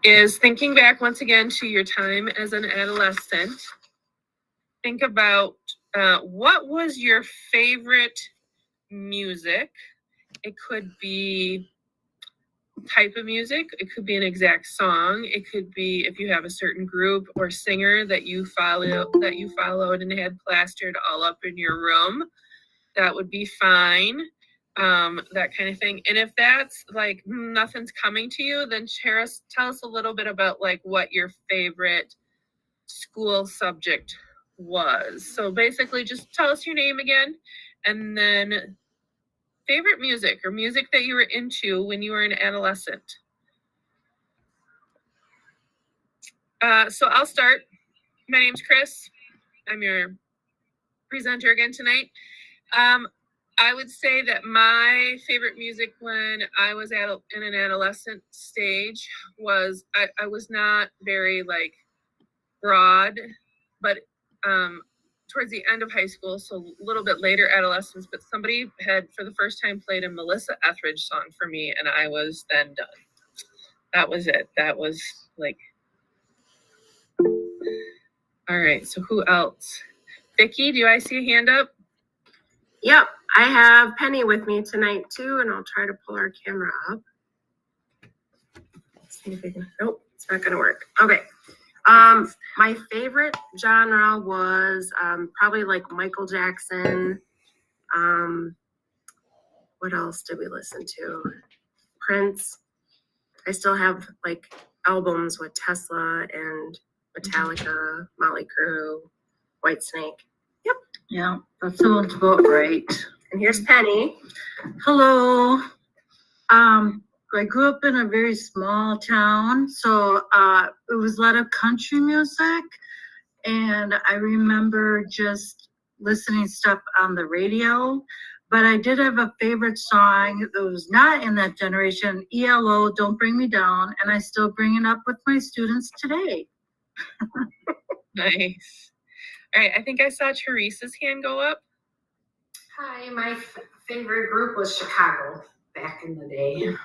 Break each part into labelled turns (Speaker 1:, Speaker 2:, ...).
Speaker 1: is thinking back once again to your time as an adolescent. Think about what was your favorite music. It could be type of music, it could be an exact song, it could be if you have a certain group or singer that you followed and had plastered all up in your room, that would be fine. That kind of thing. And if that's like nothing's coming to you, then tell us a little bit about like what your favorite school subject was. So basically just tell us your name again, and then favorite music or music that you were into when you were an adolescent. So I'll start. My name's Chris. I'm your presenter again tonight. I would say that my favorite music when I was in an adolescent stage was, I was not very like broad, but towards the end of high school, so a little bit later adolescence, but somebody had for the first time played a Melissa Etheridge song for me, and I was then done. That was it. That was like, all right, so who else? Vicki, do I see a hand up?
Speaker 2: Yep, I have Penny with me tonight too, and I'll try to pull our camera up. Let's see if we can. Nope, it's not gonna work. Okay. My favorite genre was probably like Michael Jackson. What else did we listen to? Prince. I still have like albums with Tesla and Metallica, Motley Crue, Whitesnake. Yep.
Speaker 3: Yeah, that sounds about right.
Speaker 2: And here's Penny.
Speaker 3: Hello. I grew up in a very small town, so it was a lot of country music, and I remember just listening stuff on the radio. But I did have a favorite song that was not in that generation, ELO, Don't Bring Me Down, and I still bring it up with my students today.
Speaker 1: Nice. All right, I think I saw Teresa's hand go up.
Speaker 4: Hi, my favorite group was Chicago back in the day.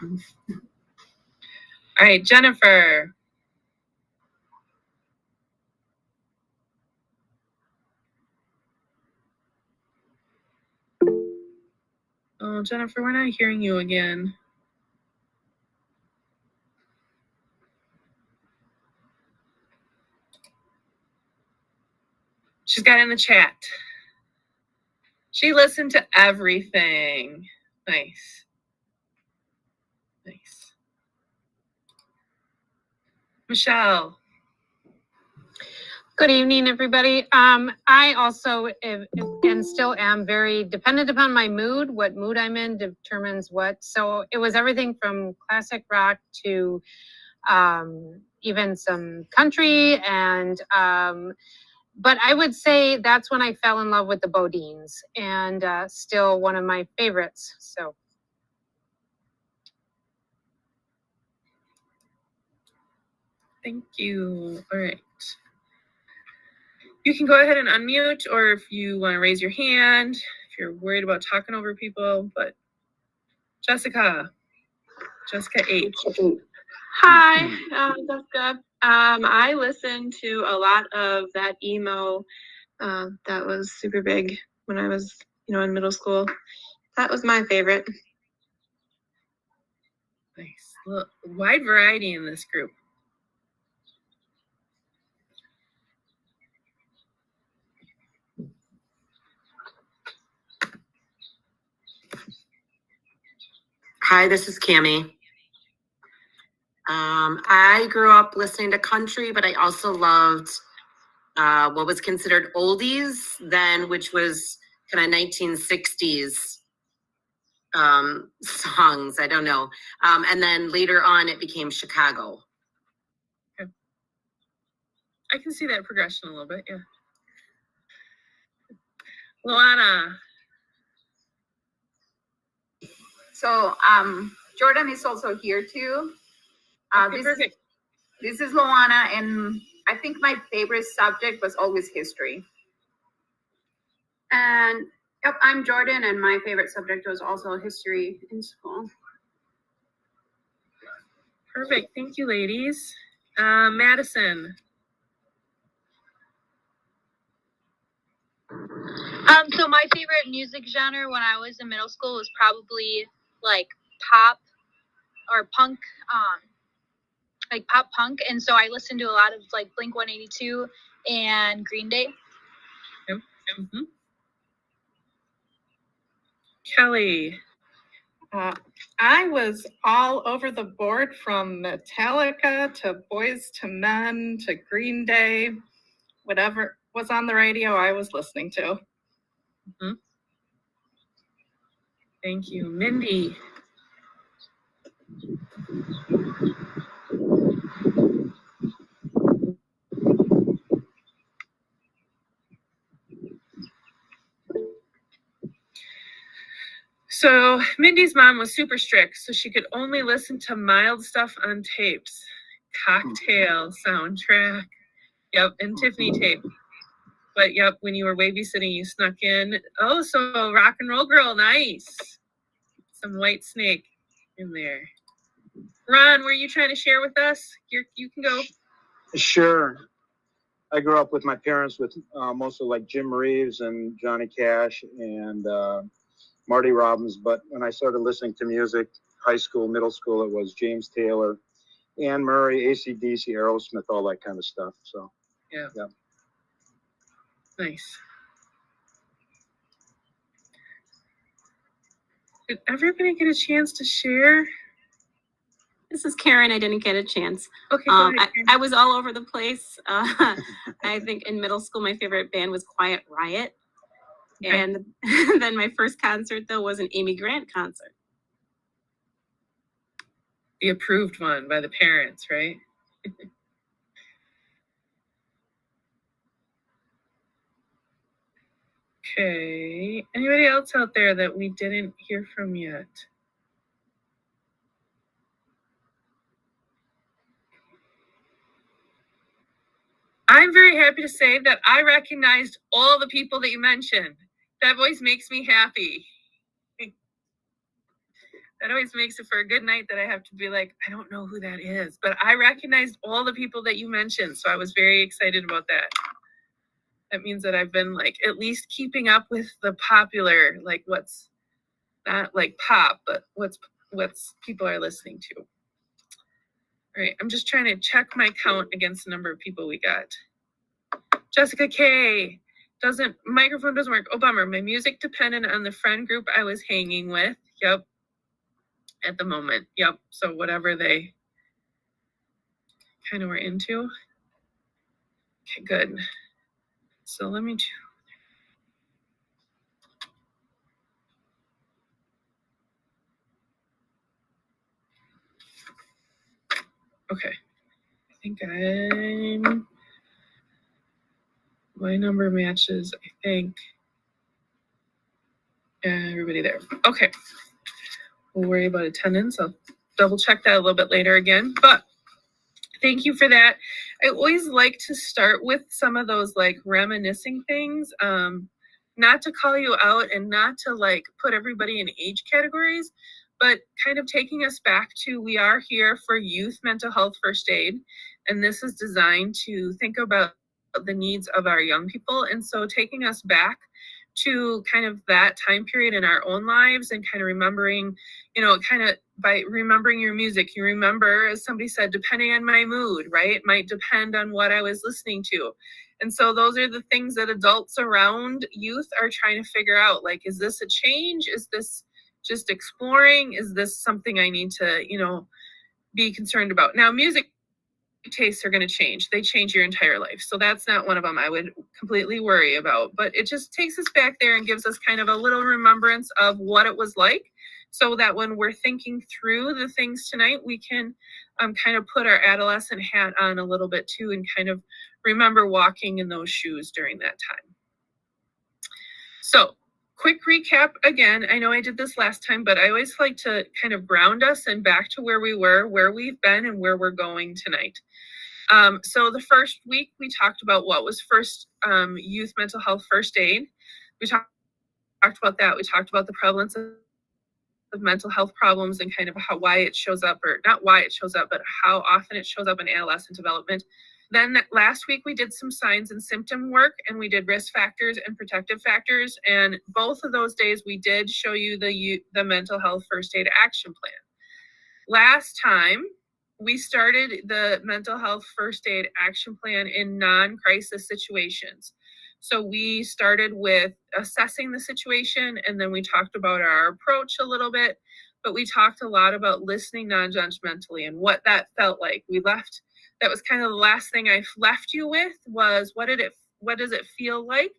Speaker 1: All right, Jennifer. Oh, Jennifer, we're not hearing you again. She's got in the chat. She listened to everything. Nice. Nice. Michelle.
Speaker 5: Good evening, everybody. I also and still am very dependent upon my mood. What mood I'm in determines what. So it was everything from classic rock to even some country. And but I would say that's when I fell in love with the Bodines, and still one of my favorites. So.
Speaker 1: Thank you. All right. You can go ahead and unmute, or if you want to raise your hand, if you're worried about talking over people, but Jessica H.
Speaker 6: Hi, Jessica. I listened to a lot of that emo that was super big when I was, in middle school. That was my favorite.
Speaker 1: Nice. Well, wide variety in this group.
Speaker 7: Hi, this is Cammie. I grew up listening to country, but I also loved what was considered oldies then, which was kind of 1960s songs. I don't know. And then later on, it became Chicago.
Speaker 1: Okay. I can see that progression a little bit, yeah. Luana.
Speaker 8: So Jordan is also here too.
Speaker 1: Okay, perfect.
Speaker 8: This is Luana, and I think my favorite subject was always history.
Speaker 9: And yep, I'm Jordan, and my favorite subject was also history in school.
Speaker 1: Perfect. Thank you, ladies. Madison.
Speaker 10: So my favorite music genre when I was in middle school was probably like pop or punk, like pop punk. And so I listened to a lot of like Blink-182 and Green Day.
Speaker 1: Mm-hmm. Kelly.
Speaker 11: I was all over the board from Metallica to Boys to Men to Green Day, whatever was on the radio I was listening to.
Speaker 1: Mm-hmm. Thank you. Mindy. So Mindy's mom was super strict, so she could only listen to mild stuff on tapes. Cocktail soundtrack. Yep, and Tiffany tape. But yep, when you were babysitting, you snuck in. Oh, so Rock and Roll Girl, nice. Some White Snake in there. Ron, were you trying to share with us? You can go.
Speaker 12: Sure. I grew up with my parents with mostly like Jim Reeves and Johnny Cash and Marty Robbins. But when I started listening to music, high school, middle school, it was James Taylor, Anne Murray, AC/DC, Aerosmith, all that kind of stuff. So,
Speaker 1: yeah. Nice. Did everybody get a chance to share?
Speaker 13: This is Karen. I didn't get a chance.
Speaker 1: Okay, go ahead,
Speaker 13: I was all over the place. I think in middle school, my favorite band was Quiet Riot. Okay. And then my first concert, though, was an Amy Grant concert.
Speaker 1: The approved one by the parents, right? Okay. Anybody else out there that we didn't hear from yet? I'm very happy to say that I recognized all the people that you mentioned. That always makes me happy. That always makes it for a good night that I have to be like, I don't know who that is. But I recognized all the people that you mentioned. So I was very excited about that. That means that I've been like at least keeping up with the popular, like what's not like pop, but what's people are listening to. All right, I'm just trying to check my count against the number of people we got. Jessica K. Microphone doesn't work. Oh, bummer. My music depended on the friend group I was hanging with. Yep. At the moment. Yep. So whatever they kind of were into. Okay, good. So let me okay. I think my number matches, I think. Everybody there. Okay. We'll worry about attendance. I'll double check that a little bit later again. But thank you for that. I always like to start with some of those like reminiscing things. Not to call you out and not to like put everybody in age categories, but kind of taking us back to, we are here for youth mental health first aid. And this is designed to think about the needs of our young people. And so taking us back to kind of that time period in our own lives and kind of remembering, kind of by remembering your music, you remember, as somebody said, depending on my mood, right? It might depend on what I was listening to. And so those are the things that adults around youth are trying to figure out. Like, is this a change? Is this just exploring? Is this something I need to, be concerned about? Now, music tastes are going to change. They change your entire life. So that's not one of them I would completely worry about. But it just takes us back there and gives us kind of a little remembrance of what it was like, so that when we're thinking through the things tonight, we can kind of put our adolescent hat on a little bit too and kind of remember walking in those shoes during that time. So quick recap again. I know I did this last time, but I always like to kind of ground us and back to where we were, where we've been, and where we're going tonight. So the first week we talked about what was first youth mental health first aid. We talked about that. We talked about the prevalence of of mental health problems and kind of why it shows up, or not why it shows up, but how often it shows up in adolescent development. Then last week we did some signs and symptom work, and we did risk factors and protective factors. And both of those days we did show you the mental health first aid action plan. Last time we started the mental health first aid action plan in non-crisis situations. So we started with assessing the situation, and then we talked about our approach a little bit, but we talked a lot about listening non-judgmentally and what that felt like. That was kind of the last thing I left you with, was what does it feel like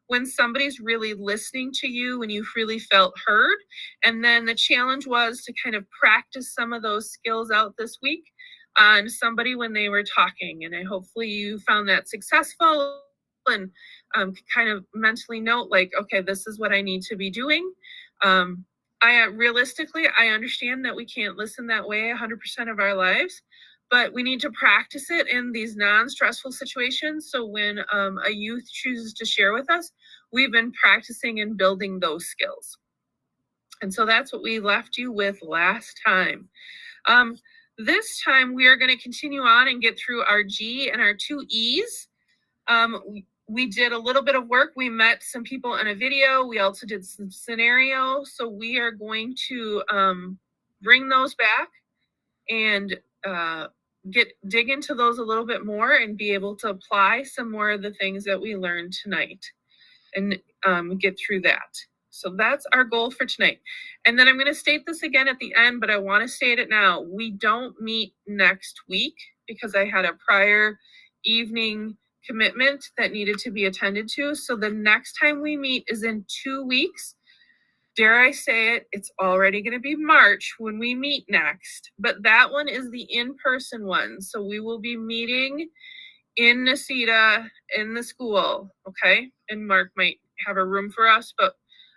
Speaker 1: when somebody's really listening to you, when you really felt heard? And then the challenge was to kind of practice some of those skills out this week on somebody when they were talking. And hopefully you found that successful, and kind of mentally note, like, okay, this is what I need to be doing. Realistically, I understand that we can't listen that way 100% of our lives, but we need to practice it in these non-stressful situations. So when a youth chooses to share with us, we've been practicing and building those skills. And so that's what we left you with last time. This time we are going to continue on and get through our G and our 2 E's. We did a little bit of work. We met some people in a video. We also did some scenarios. So we are going to bring those back and dig into those a little bit more and be able to apply some more of the things that we learned tonight and get through that. So that's our goal for tonight. And then I'm going to state this again at the end, but I want to state it now. We don't meet next week because I had a prior evening commitment that needed to be attended to. So the next time we meet is in 2 weeks. Dare I say it, it's already going to be March when we meet next, but that one is the in-person one. So we will be meeting in Necedah in the school, okay? And Mark might have a room for us, but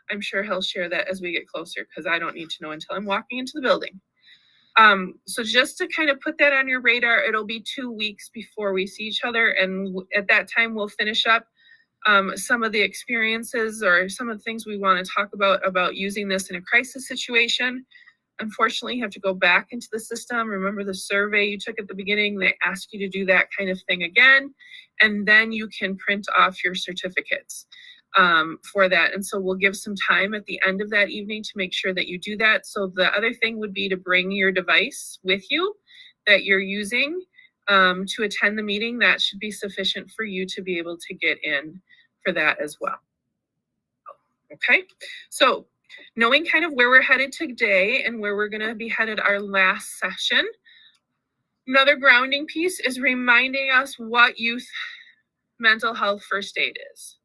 Speaker 1: I'm sure he'll share that as we get closer, because I don't need to know until I'm walking into the building. So just to kind of put that on your radar, it'll be 2 weeks before we see each other. And at that time, we'll finish up some of the experiences or some of the things we want to talk about using this in a crisis situation. Unfortunately, you have to go back into the system. Remember the survey you took at the beginning, they ask you to do that kind of thing again, and then you can print off your certificates for that. And so we'll give some time at the end of that evening to make sure that you do that. So the other thing would be to bring your device with you that you're using to attend the meeting. That should be sufficient for you to be able to get in for that as well. Okay, so knowing kind of where we're headed today and where we're going to be headed our last session, another grounding piece is reminding us what youth mental health first aid is,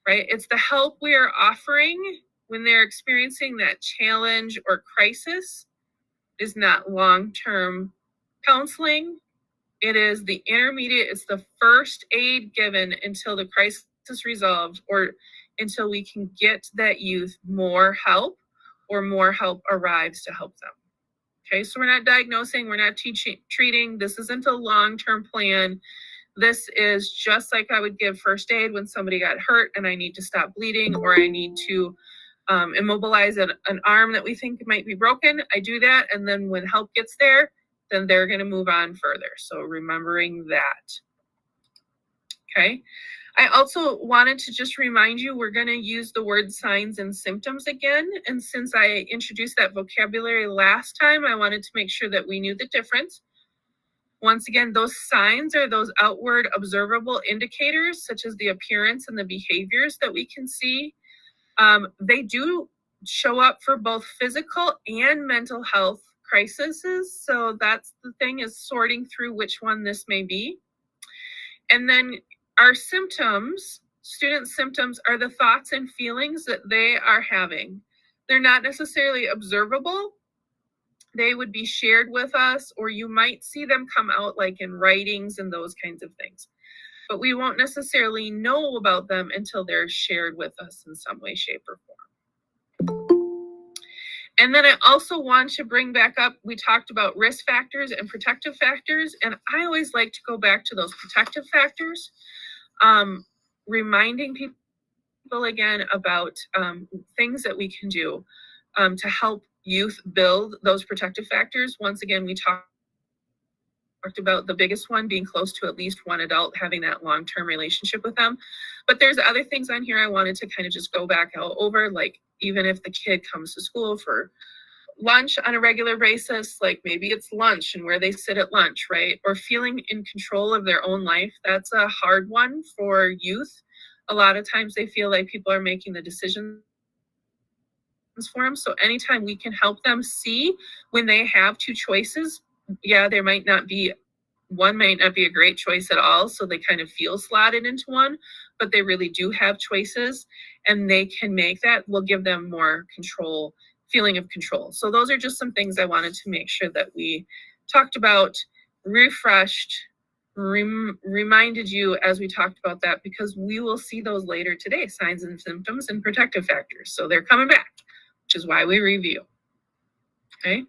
Speaker 1: right? It's the help we are offering when they're experiencing that challenge or crisis. Is not long-term counseling. It is the intermediate, it's the first aid given until the crisis is resolved or until we can get that youth more help or more help arrives to help them. Okay, so we're not diagnosing, we're not treating. This isn't a long-term plan. This is just like I would give first aid when somebody got hurt and I need to stop bleeding, or I need to immobilize an arm that we think might be broken. I do that, and then when help gets there, then they're going to move on further. So remembering that. Okay. I also wanted to just remind you, we're going to use the word signs and symptoms again. And since I introduced that vocabulary last time, I wanted to make sure that we knew the difference. Once again, those signs are those outward observable indicators, such as the appearance and the behaviors that we can see. They do show up for both physical and mental health crises. So that's the thing, is sorting through which one this may be. And then our symptoms, student symptoms, are the thoughts and feelings that they are having. They're not necessarily observable. They would be shared with us, or you might see them come out like in writings and those kinds of things. But we won't necessarily know about them until they're shared with us in some way, shape, or form. And then I also want to bring back up, we talked about risk factors and protective factors, and I always like to go back to those protective factors, reminding people again about things that we can do. to help youth build those protective factors. Once again, we talked about the biggest one being close to at least one adult, having that long-term relationship with them. But there's other things on here I wanted to kind of just go back over, like even if the kid comes to school for lunch on a regular basis, like maybe it's lunch and where they sit at lunch, right? Or feeling in control of their own life. That's a hard one for youth. A lot of times they feel like people are making the decisions for them. So anytime we can help them see when they have two choices, yeah, there might not be, one might not be a great choice at all. So they kind of feel slotted into one, but they really do have choices and they can make that, will give them more control, feeling of control. So those are just some things I wanted to make sure that we talked about, refreshed, reminded you as we talked about that, because we will see those later today, signs and symptoms and protective factors. So they're coming back, which is why we review. Okay.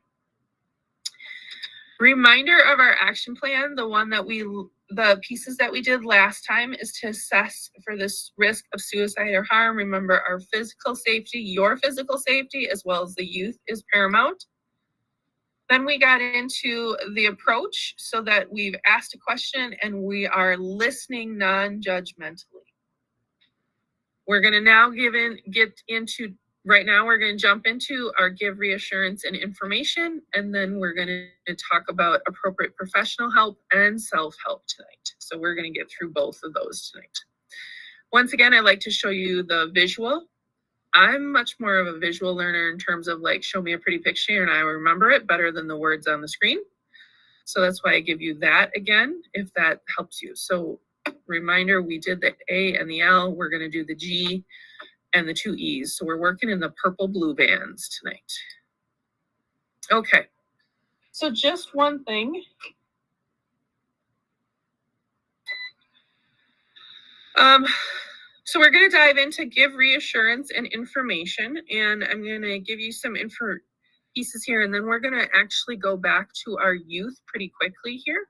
Speaker 1: Reminder of our action plan, the pieces that we did last time is to assess for this risk of suicide or harm. Remember, our physical safety, your physical safety, as well as the youth, is paramount. Then we got into the approach, so that we've asked a question and we are listening non-judgmentally. We're going to now right now we're going to jump into our give reassurance and information, and then we're going to talk about appropriate professional help and self-help tonight. So we're going to get through both of those tonight. Once again, I like to show you the visual. I'm much more of a visual learner in terms of like, show me a pretty picture and I remember it better than the words on the screen. So that's why I give you that again, if that helps you. So reminder, we did the A and the L, we're going to do the G and the 2 E's. So we're working in the purple blue bands tonight. Okay. So just one thing. So we're going to dive into give reassurance and information, and I'm going to give you some pieces here, and then we're going to actually go back to our youth pretty quickly here.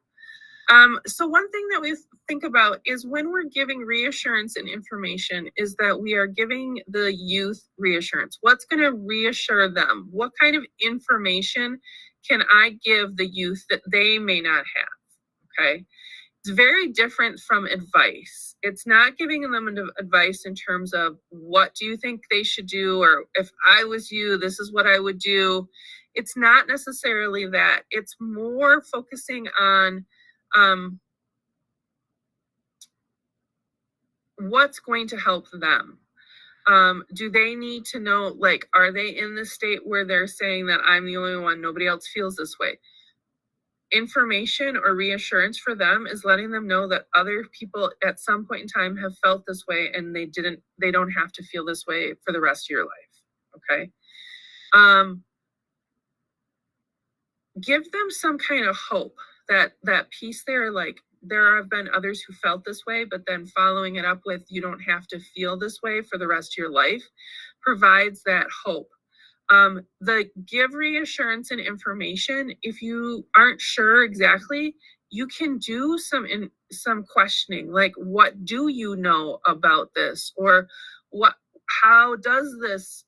Speaker 1: So one thing that we think about is when we're giving reassurance and information is that we are giving the youth reassurance. What's going to reassure them? What kind of information can I give the youth that they may not have? Okay. It's very different from advice. It's not giving them advice in terms of what do you think they should do, or if I was you, this is what I would do. It's not necessarily that. It's more focusing on what's going to help them. Do they need to know, like, are they in the state where they're saying that I'm the only one, nobody else feels this way? Information or reassurance for them is letting them know that other people at some point in time have felt this way and they don't have to feel this way for the rest of your life. Okay. Give them some kind of hope that piece there, like there have been others who felt this way, but then following it up with you don't have to feel this way for the rest of your life provides that hope. The give reassurance and information, if you aren't sure exactly, you can do some questioning, like what do you know about this, or how does this,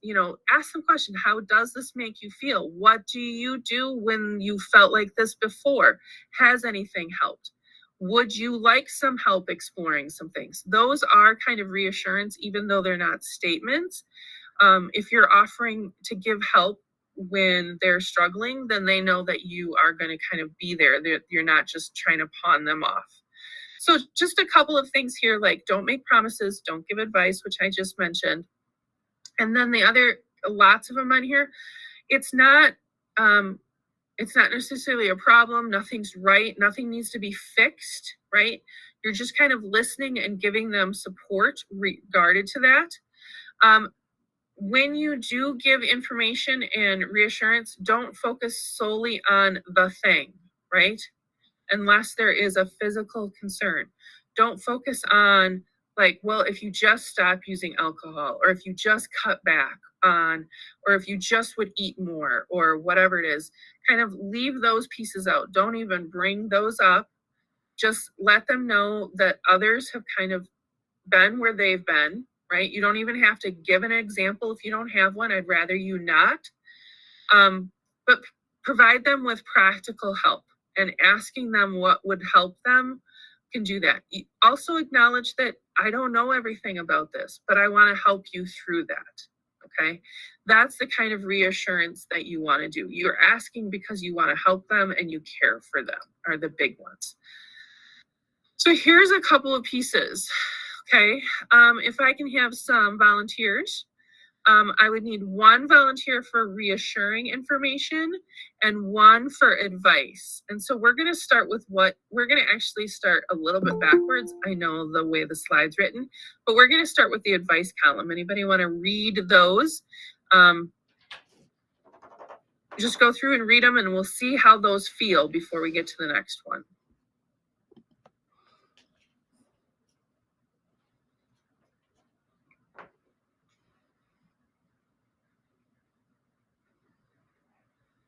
Speaker 1: ask some question. How does this make you feel? What do you do when you felt like this before? Has anything helped? Would you like some help exploring some things? Those are kind of reassurance, even though they're not statements. If you're offering to give help when they're struggling, then they know that you are going to kind of be there. You're not just trying to pawn them off. So just a couple of things here, like don't make promises, don't give advice, which I just mentioned. And then the other, lots of them on here, it's not necessarily a problem. Nothing's right. Nothing needs to be fixed, right? You're just kind of listening and giving them support regarded to that. When you do give information and reassurance, don't focus solely on the thing, right? Unless there is a physical concern. Don't focus on like, well, if you just stop using alcohol, or if you just cut back on, or if you just would eat more, or whatever it is, kind of leave those pieces out. Don't even bring those up. Just let them know that others have kind of been where they've been, right? You don't even have to give an example if you don't have one. I'd rather you not. But provide them with practical help, and asking them what would help them can do that. Also acknowledge that I don't know everything about this, but I want to help you through that. Okay. That's the kind of reassurance that you want to do. You're asking because you want to help them and you care for them, are the big ones. So here's a couple of pieces. Okay. If I can have some volunteers, I would need one volunteer for reassuring information and one for advice. And so we're going to start with we're going to actually start a little bit backwards. I know the way the slide's written, but we're going to start with the advice column. Anybody want to read those? Just go through and read them, and we'll see how those feel before we get to the next one.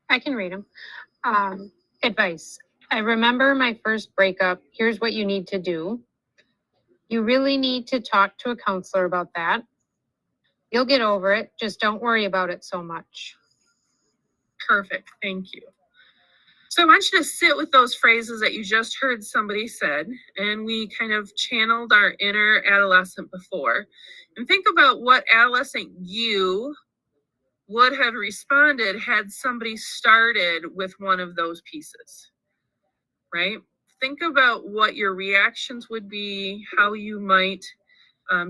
Speaker 5: I can read them. Advice. I remember my first breakup. Here's what you need to do. You really need to talk to a counselor about that. You'll get over it. Just don't worry about it so much.
Speaker 1: Perfect. Thank you. So I want you to sit with those phrases that you just heard somebody said, and we kind of channeled our inner adolescent before, and think about what adolescent you would have responded had somebody started with one of those pieces, right? Think about what your reactions would be, how you might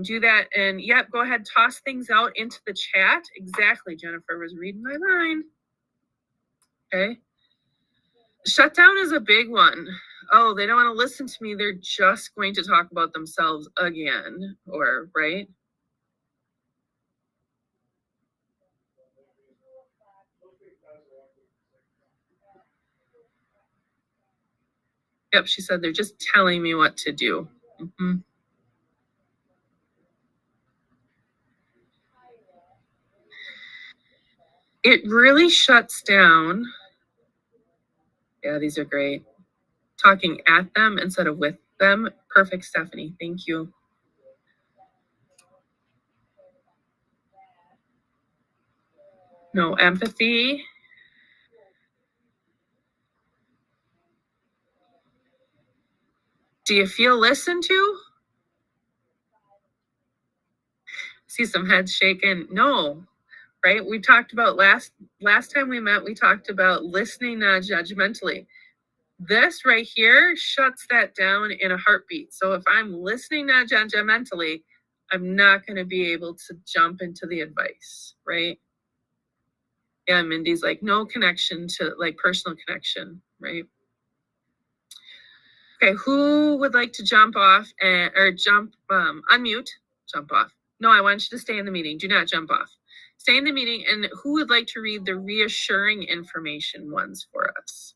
Speaker 1: do that. And yep, go ahead, toss things out into the chat. Exactly, Jennifer was reading my mind. Okay. Shutdown is a big one. Oh, they don't want to listen to me. They're just going to talk about themselves again, or right? Yep, she said they're just telling me what to do. Mm-hmm. It really shuts down. Yeah, these are great. Talking at them instead of with them. Perfect, Stephanie. Thank you. No empathy. Do you feel listened to? See some heads shaking. No, right? We talked about last time we met, we talked about listening non-judgmentally. This right here shuts that down in a heartbeat. So if I'm listening non-judgmentally, I'm not going to be able to jump into the advice, right? Yeah, Mindy's like, no connection to like personal connection, right? Okay, who would like to jump off or unmute, jump off? No, I want you to stay in the meeting. Do not jump off. Stay in the meeting. And who would like to read the reassuring information ones for us?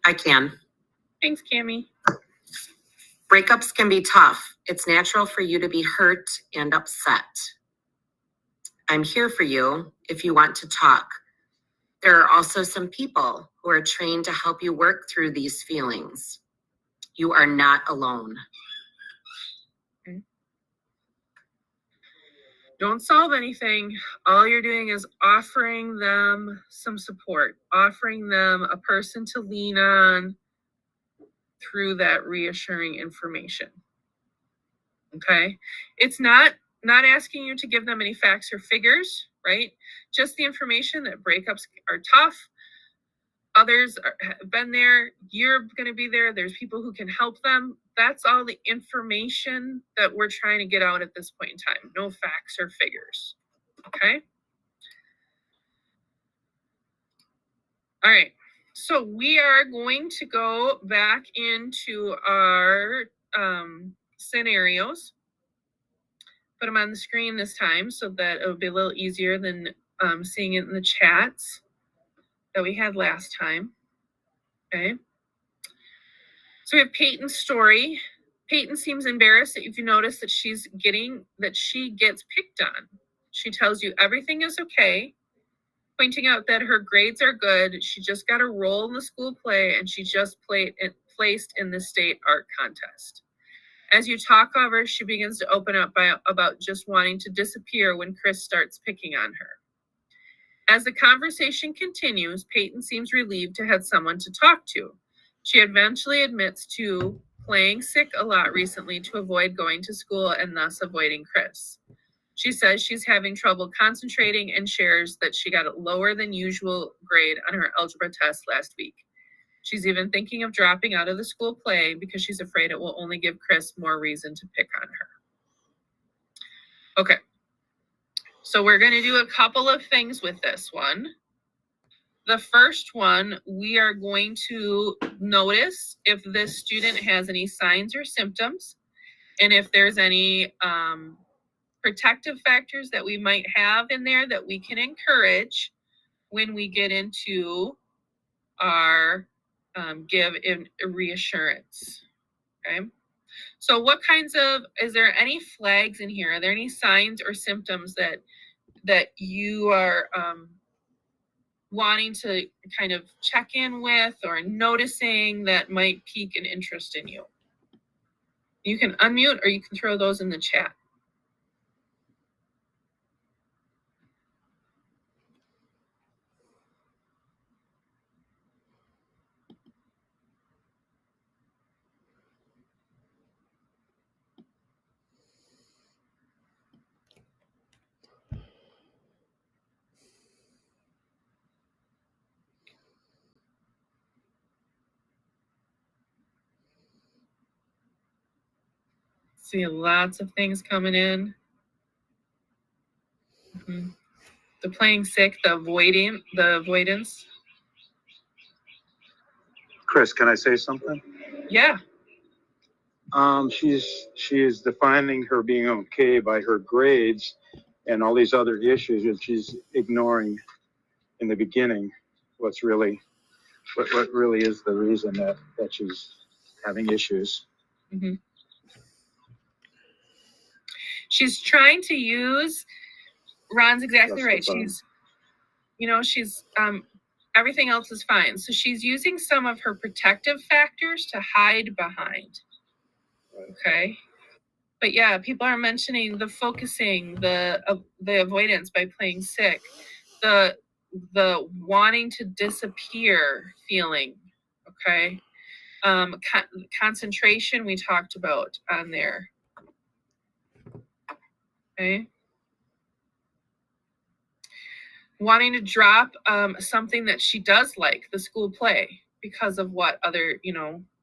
Speaker 7: I can.
Speaker 1: Thanks, Cammie.
Speaker 7: Breakups can be tough. It's natural for you to be hurt and upset. I'm here for you if you want to talk. There are also some people who are trained to help you work through these feelings. You are not alone.
Speaker 1: Okay. Don't solve anything. All you're doing is offering them some support, offering them a person to lean on through that reassuring information. Okay. It's not asking you to give them any facts or figures, right? Just the information that breakups are tough. Others have been there. You're going to be there. There's people who can help them. That's all the information that we're trying to get out at this point in time. No facts or figures. Okay. All right. So we are going to go back into our scenarios. Put them on the screen this time so that it'll be a little easier than seeing it in the chats that we had last time. Okay. So we have Peyton's story. Peyton seems embarrassed that if you notice that she gets picked on. She tells you everything is okay, pointing out that her grades are good. She just got a role in the school play and she just placed in the state art contest. As you talk over, she begins to open up about just wanting to disappear when Chris starts picking on her. As the conversation continues, Peyton seems relieved to have someone to talk to. She eventually admits to playing sick a lot recently to avoid going to school and thus avoiding Chris. She says she's having trouble concentrating and shares that she got a lower than usual grade on her algebra test last week. She's even thinking of dropping out of the school play because she's afraid it will only give Chris more reason to pick on her. Okay, so we're going to do a couple of things with this one. The first one, we are going to notice if this student has any signs or symptoms, and if there's any protective factors that we might have in there that we can encourage when we get into our give in reassurance. Okay, so what kinds of, is there any flags in here? Are there any signs or symptoms that you are wanting to kind of check in with or noticing that might pique an interest in you? You can unmute or you can throw those in the chat. See lots of things coming in. The playing sick, the avoidance.
Speaker 12: Chris, can I say something?
Speaker 1: Yeah.
Speaker 12: She is defining her being okay by her grades and all these other issues, and she's ignoring in the beginning what really is the reason that she's having issues.
Speaker 1: Mm-hmm. She's trying to use, Ron's exactly right. She's everything else is fine. So she's using some of her protective factors to hide behind. Okay. But yeah, people are mentioning the focusing, the avoidance by playing sick, the wanting to disappear feeling. Okay. Concentration we talked about on there. Okay. Wanting to drop something that she does like, the school play, because of what other,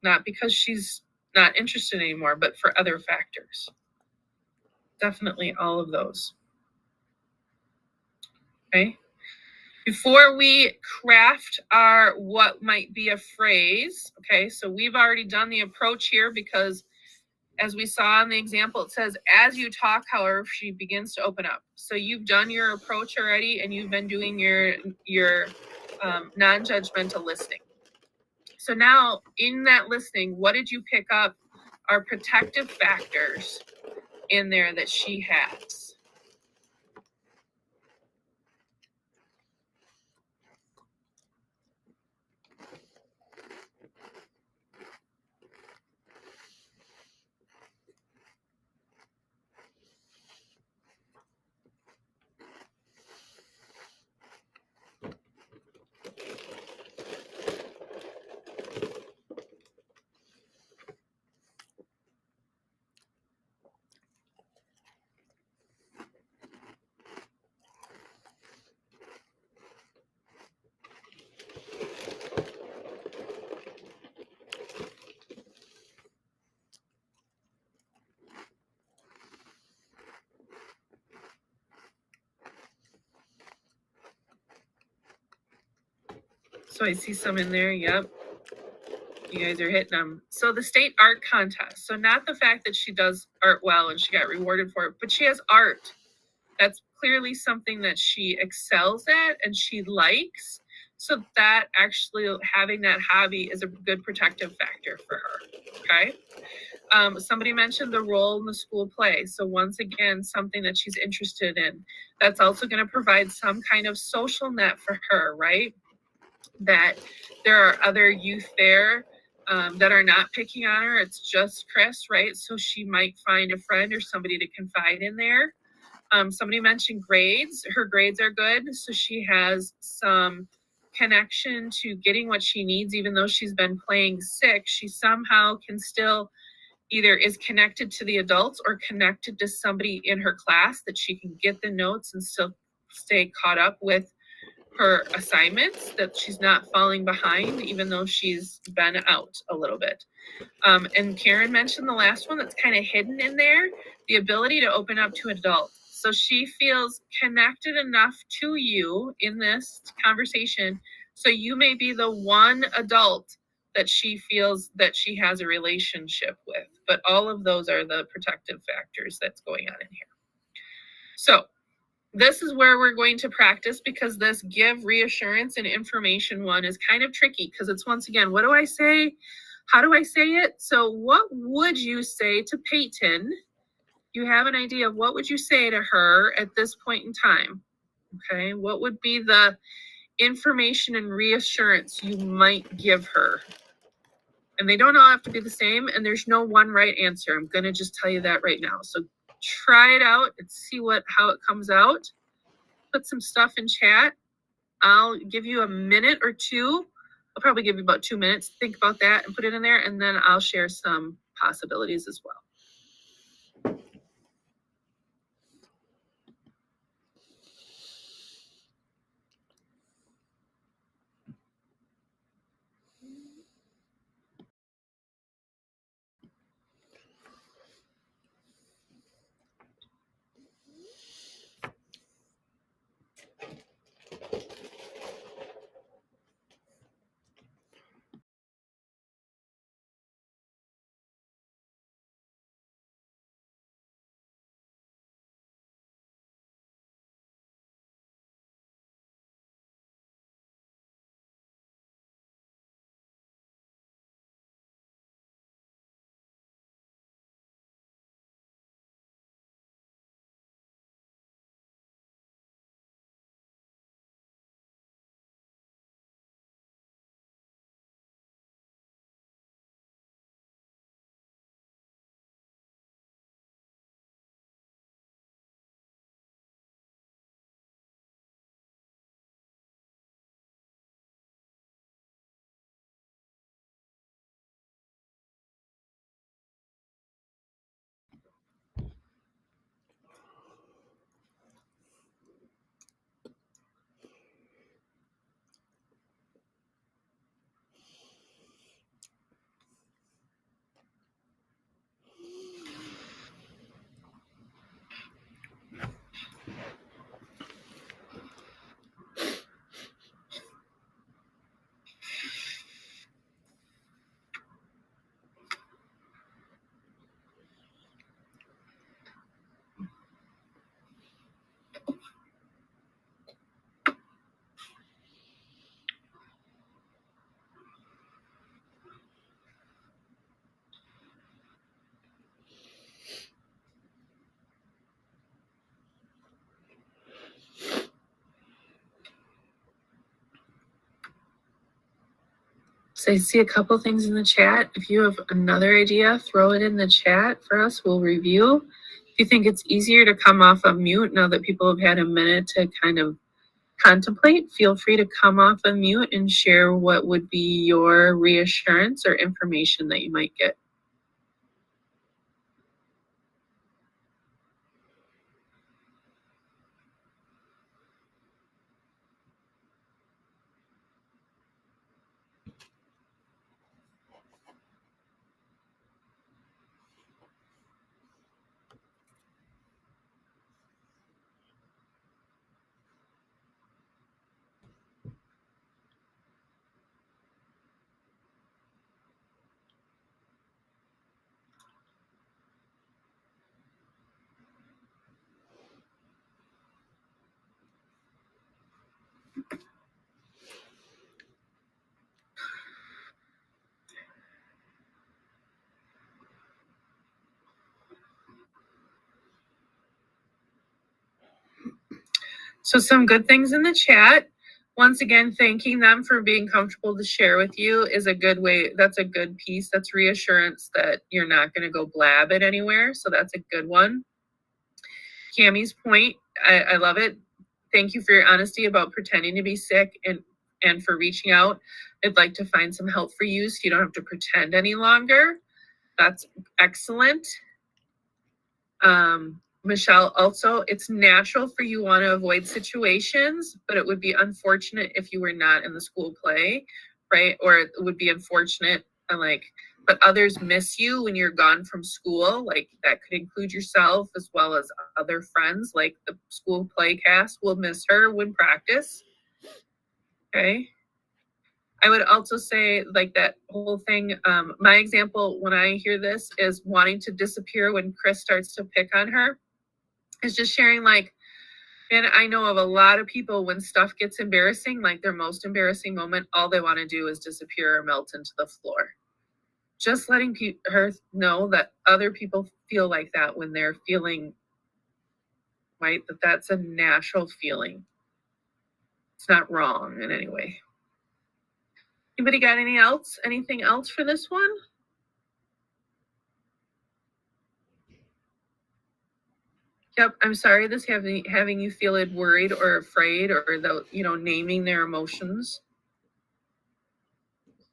Speaker 1: not because she's not interested anymore, but for other factors. Definitely all of those. Okay. Before we craft our what might be a phrase, okay, so we've already done the approach here because as we saw in the example, it says, as you talk, however, she begins to open up. So you've done your approach already and you've been doing your non-judgmental listening. So now in that listening, what did you pick up are protective factors in there that she has? So I see some in there. Yep. You guys are hitting them. So the state art contest. So not the fact that she does art well and she got rewarded for it, but she has art. That's clearly something that she excels at and she likes. So that actually having that hobby is a good protective factor for her. Okay. Somebody mentioned the role in the school play. So once again, something that she's interested in. That's also going to provide some kind of social net for her, right? That there are other youth there that are not picking on her. It's just Chris, right? So she might find a friend or somebody to confide in there. Somebody mentioned grades. Her grades are good. So she has some connection to getting what she needs, even though she's been playing sick. She somehow can still either is connected to the adults or connected to somebody in her class that she can get the notes and still stay caught up with her assignments, that she's not falling behind, even though she's been out a little bit. And Karen mentioned the last one that's kind of hidden in there, the ability to open up to adults. So she feels connected enough to you in this conversation. So you may be the one adult that she feels that she has a relationship with. But all of those are the protective factors that's going on in here. So this is where we're going to practice, because this give reassurance and information one is kind of tricky, because it's, once again, what do I say? How do I say it? So what would you say to Peyton? You have an idea of what would you say to her at this point in time? Okay, what would be the information and reassurance you might give her? And they don't all have to be the same, and there's no one right answer. I'm gonna just tell you that right now. So try it out and see how it comes out. Put some stuff in chat. I'll give you a minute or two. I'll probably give you about 2 minutes to think about that and put it in there, and then I'll share some possibilities as well. So I see a couple things in the chat. If you have another idea, throw it in the chat for us. We'll review. If you think it's easier to come off of mute now that people have had a minute to kind of contemplate, feel free to come off of mute and share what would be your reassurance or information that you might get. So some good things in the chat. Once again, thanking them for being comfortable to share with you is a good way. That's a good piece. That's reassurance that you're not going to go blab it anywhere. So that's a good one. Cammie's point, I love it. Thank you for your honesty about pretending to be sick and for reaching out. I'd like to find some help for you so you don't have to pretend any longer. That's excellent. Michelle, also, it's natural for you want to avoid situations, but it would be unfortunate if you were not in the school play, right? Or it would be unfortunate, but others miss you when you're gone from school. Like that could include yourself as well as other friends. Like the school play cast will miss her when practice. Okay. I would also say like that whole thing, my example when I hear this is wanting to disappear when Chris starts to pick on her. Is just sharing like, and I know of a lot of people when stuff gets embarrassing, like their most embarrassing moment, all they want to do is disappear or melt into the floor. Just letting her know that other people feel like that when they're feeling, right? That's a natural feeling. It's not wrong in any way. Anybody got anything else for this one? Yep, I'm sorry this having you feel it worried or afraid or naming their emotions.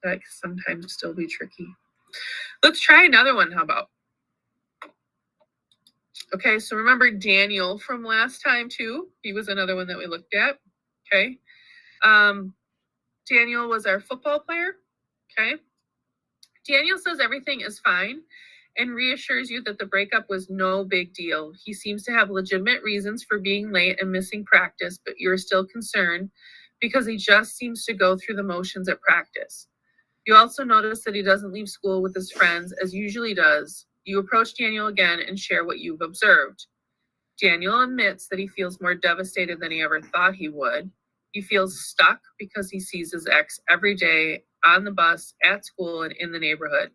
Speaker 1: That can sometimes still be tricky. Let's try another one, how about? Okay, so remember Daniel from last time too. He was another one that we looked at. Okay. Daniel was our football player. Okay. Daniel says everything is fine and reassures you that the breakup was no big deal. He seems to have legitimate reasons for being late and missing practice, but you're still concerned because he just seems to go through the motions at practice. You also notice that he doesn't leave school with his friends as usually does. You approach Daniel again and share what you've observed. Daniel admits that he feels more devastated than he ever thought he would. He feels stuck because he sees his ex every day on the bus, at school, and in the neighborhood.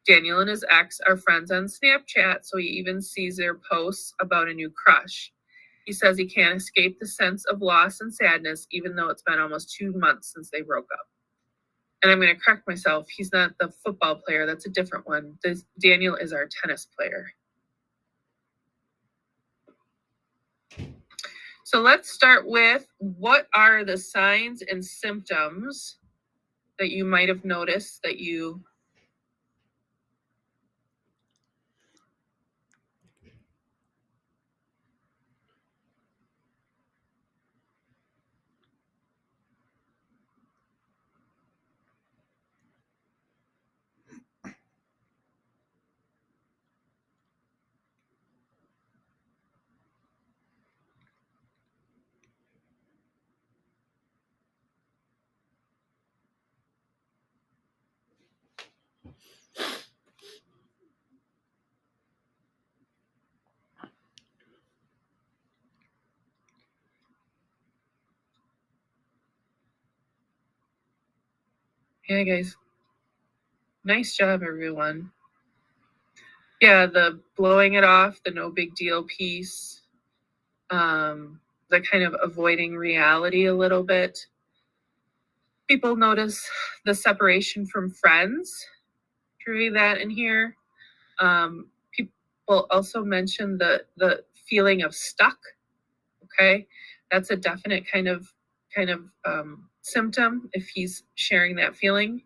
Speaker 1: Daniel and his ex are friends on Snapchat, so he even sees their posts about a new crush. He says he can't escape the sense of loss and sadness, even though it's been almost 2 months since they broke up. And I'm going to correct myself. He's not the football player. That's a different one. Daniel is our tennis player. So let's start with what are the signs and symptoms that you might have noticed that you Yeah, guys. Nice job, everyone. Yeah, the blowing it off, the no big deal piece, the kind of avoiding reality a little bit. People notice the separation from friends. Through that in here. People also mention the feeling of stuck. Okay, that's a definite kind of symptom if he's sharing that feeling.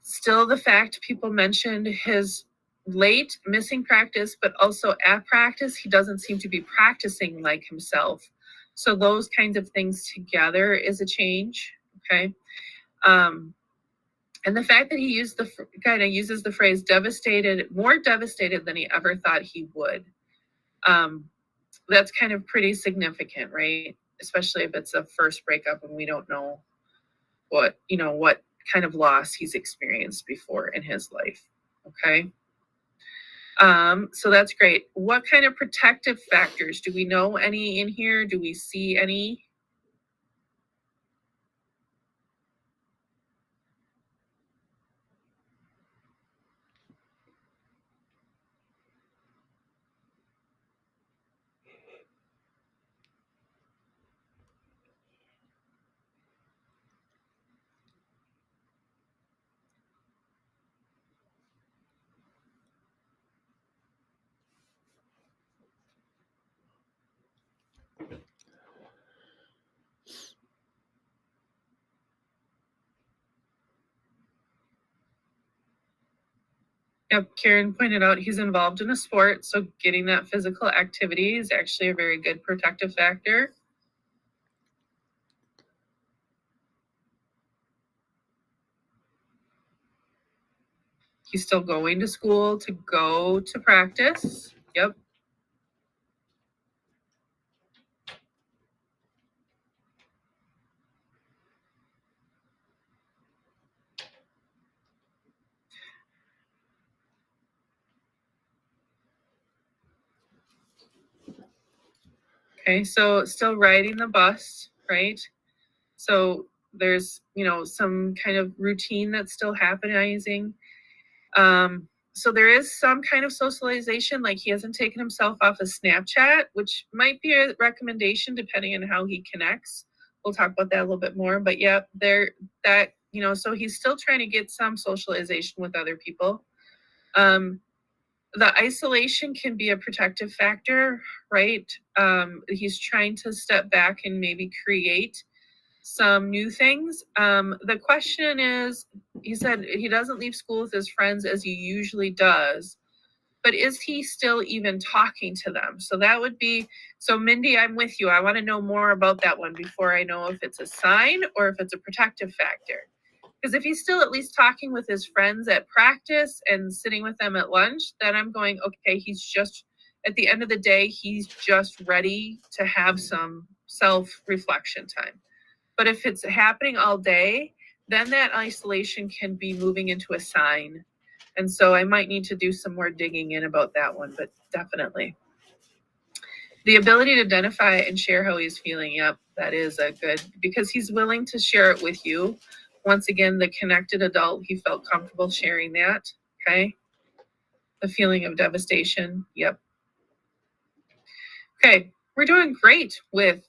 Speaker 1: Still, the fact people mentioned his late missing practice, but also at practice, he doesn't seem to be practicing like himself. So those kinds of things together is a change. Okay. And the fact that he uses the phrase devastated, more devastated than he ever thought he would. That's kind of pretty significant, right? Especially if it's a first breakup and we don't know what kind of loss he's experienced before in his life. Okay. So that's great. What kind of protective factors? Do we know any in here? Do we see any? Yep, Karen pointed out he's involved in a sport, so getting that physical activity is actually a very good protective factor. He's still going to school to go to practice. Yep. Okay, so still riding the bus, right? So there's, some kind of routine that's still happening. So there is some kind of socialization, like he hasn't taken himself off of Snapchat, which might be a recommendation depending on how he connects. We'll talk about that a little bit more, but yeah, so he's still trying to get some socialization with other people. The isolation can be a protective factor, right? He's trying to step back and maybe create some new things. The question is, he said he doesn't leave school with his friends as he usually does, but is he still even talking to them? So that would be, so Mindy, I'm with you. I want to know more about that one before I know if it's a sign or if it's a protective factor. Because if he's still at least talking with his friends at practice and sitting with them at lunch, then I'm going, okay, he's just, at the end of the day, he's just ready to have some self-reflection time. But if it's happening all day, then that isolation can be moving into a sign. And so I might need to do some more digging in about that one, but definitely. The ability to identify and share how he's feeling, yep, that is a good, because he's willing to share it with you. Once again, the connected adult, he felt comfortable sharing that, okay? The feeling of devastation, yep. Okay, we're doing great with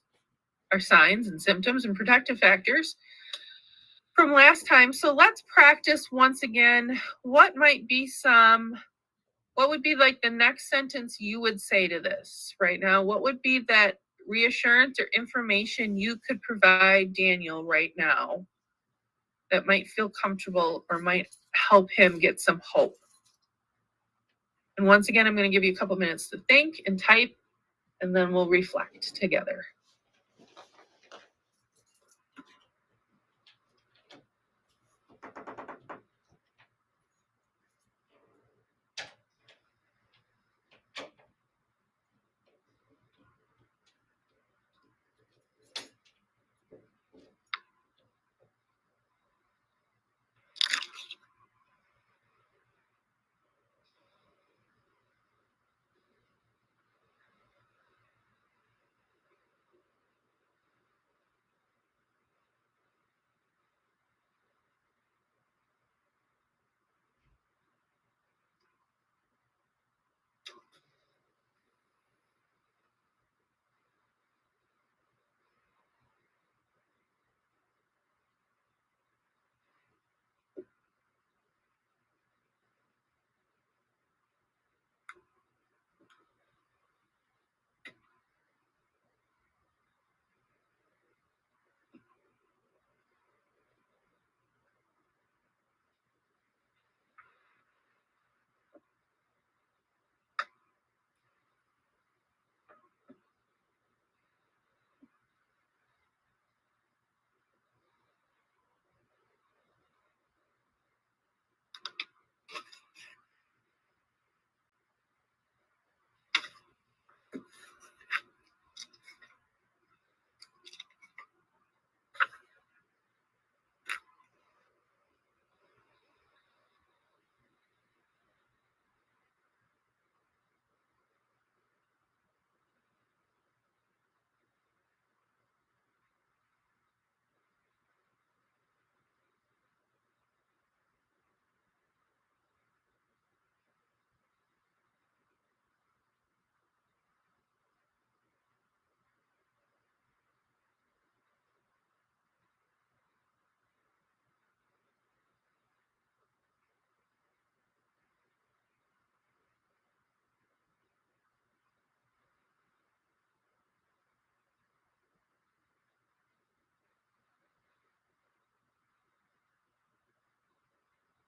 Speaker 1: our signs and symptoms and protective factors from last time. So let's practice once again. What would be like the next sentence you would say to this right now? What would be that reassurance or information you could provide Daniel right now that might feel comfortable or might help him get some hope? And once again, I'm going to give you a couple minutes to think and type, and then we'll reflect together.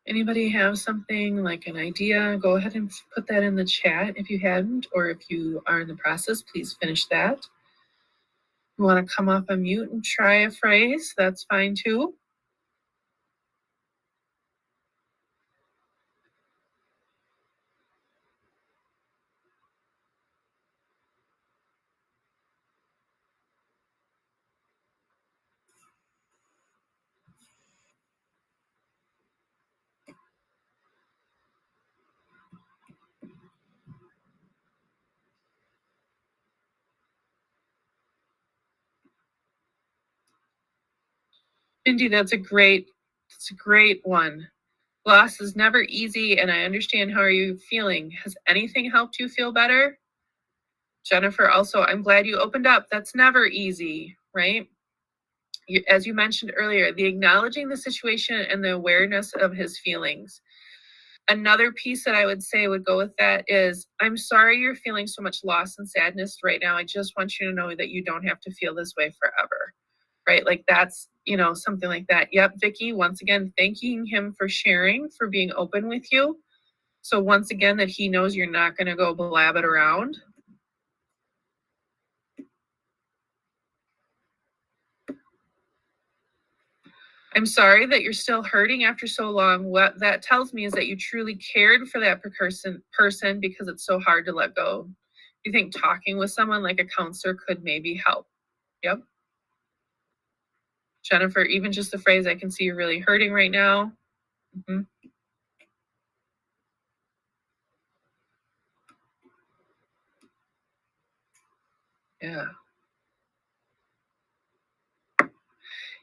Speaker 1: Anybody have something like an idea? Go ahead and put that in the chat if you hadn't, or if you are in the process, please finish that. You want to come off a mute and try a phrase, that's fine too. Mindy, that's a great one. Loss is never easy, and I understand how are you feeling. Has anything helped you feel better? Jennifer, also, I'm glad you opened up. That's never easy, right? As you mentioned earlier, the acknowledging the situation and the awareness of his feelings. Another piece that I would say would go with that is, I'm sorry you're feeling so much loss and sadness right now. I just want you to know that you don't have to feel this way forever, right? Like that's, something like that. Yep, Vicky, once again, thanking him for sharing, for being open with you. So once again, that he knows you're not going to go blab it around. I'm sorry that you're still hurting after so long. What that tells me is that you truly cared for that person because it's so hard to let go. You think talking with someone like a counselor could maybe help? Yep. Jennifer, even just the phrase, I can see you're really hurting right now. Mm-hmm. Yeah.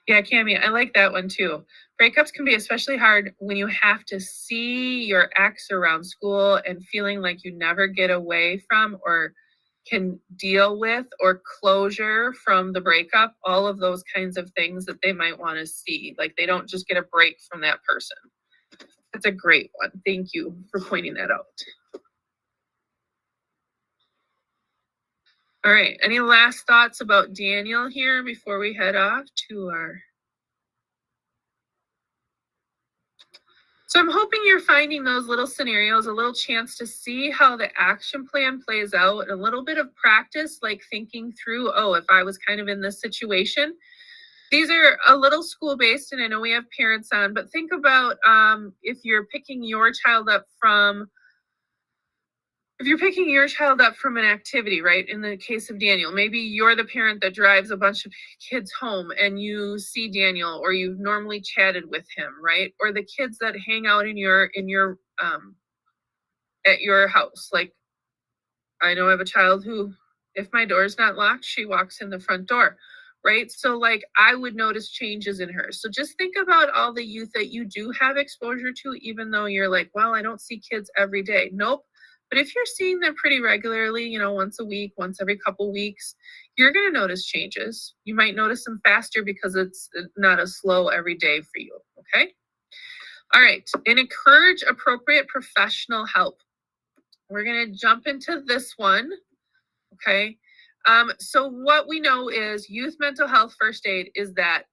Speaker 1: Yeah, Cammie, I like that one too. Breakups can be especially hard when you have to see your ex around school and feeling like you never get away from or can deal with, or closure from the breakup, all of those kinds of things that they might want to see. Like they don't just get a break from that person. That's a great one. Thank you for pointing that out. All right, any last thoughts about Daniel here before we head off to our... So I'm hoping you're finding those little scenarios, a little chance to see how the action plan plays out, a little bit of practice, like thinking through, oh, if I was kind of in this situation. These are a little school-based, and I know we have parents on, but think about if you're picking your child up from an activity, right? In the case of Daniel, maybe you're the parent that drives a bunch of kids home and you see Daniel, or you've normally chatted with him, right? Or the kids that hang out in your at your house. Like, I know I have a child who, if my door's not locked, she walks in the front door, right? So like I would notice changes in her. So just think about all the youth that you do have exposure to, even though you're like, well, I don't see kids every day. Nope. But if you're seeing them pretty regularly, once a week, once every couple weeks, you're going to notice changes. You might notice them faster because it's not as slow every day for you, okay? All right, and encourage appropriate professional help. We're going to jump into this one, okay? So what we know is youth mental health first aid is that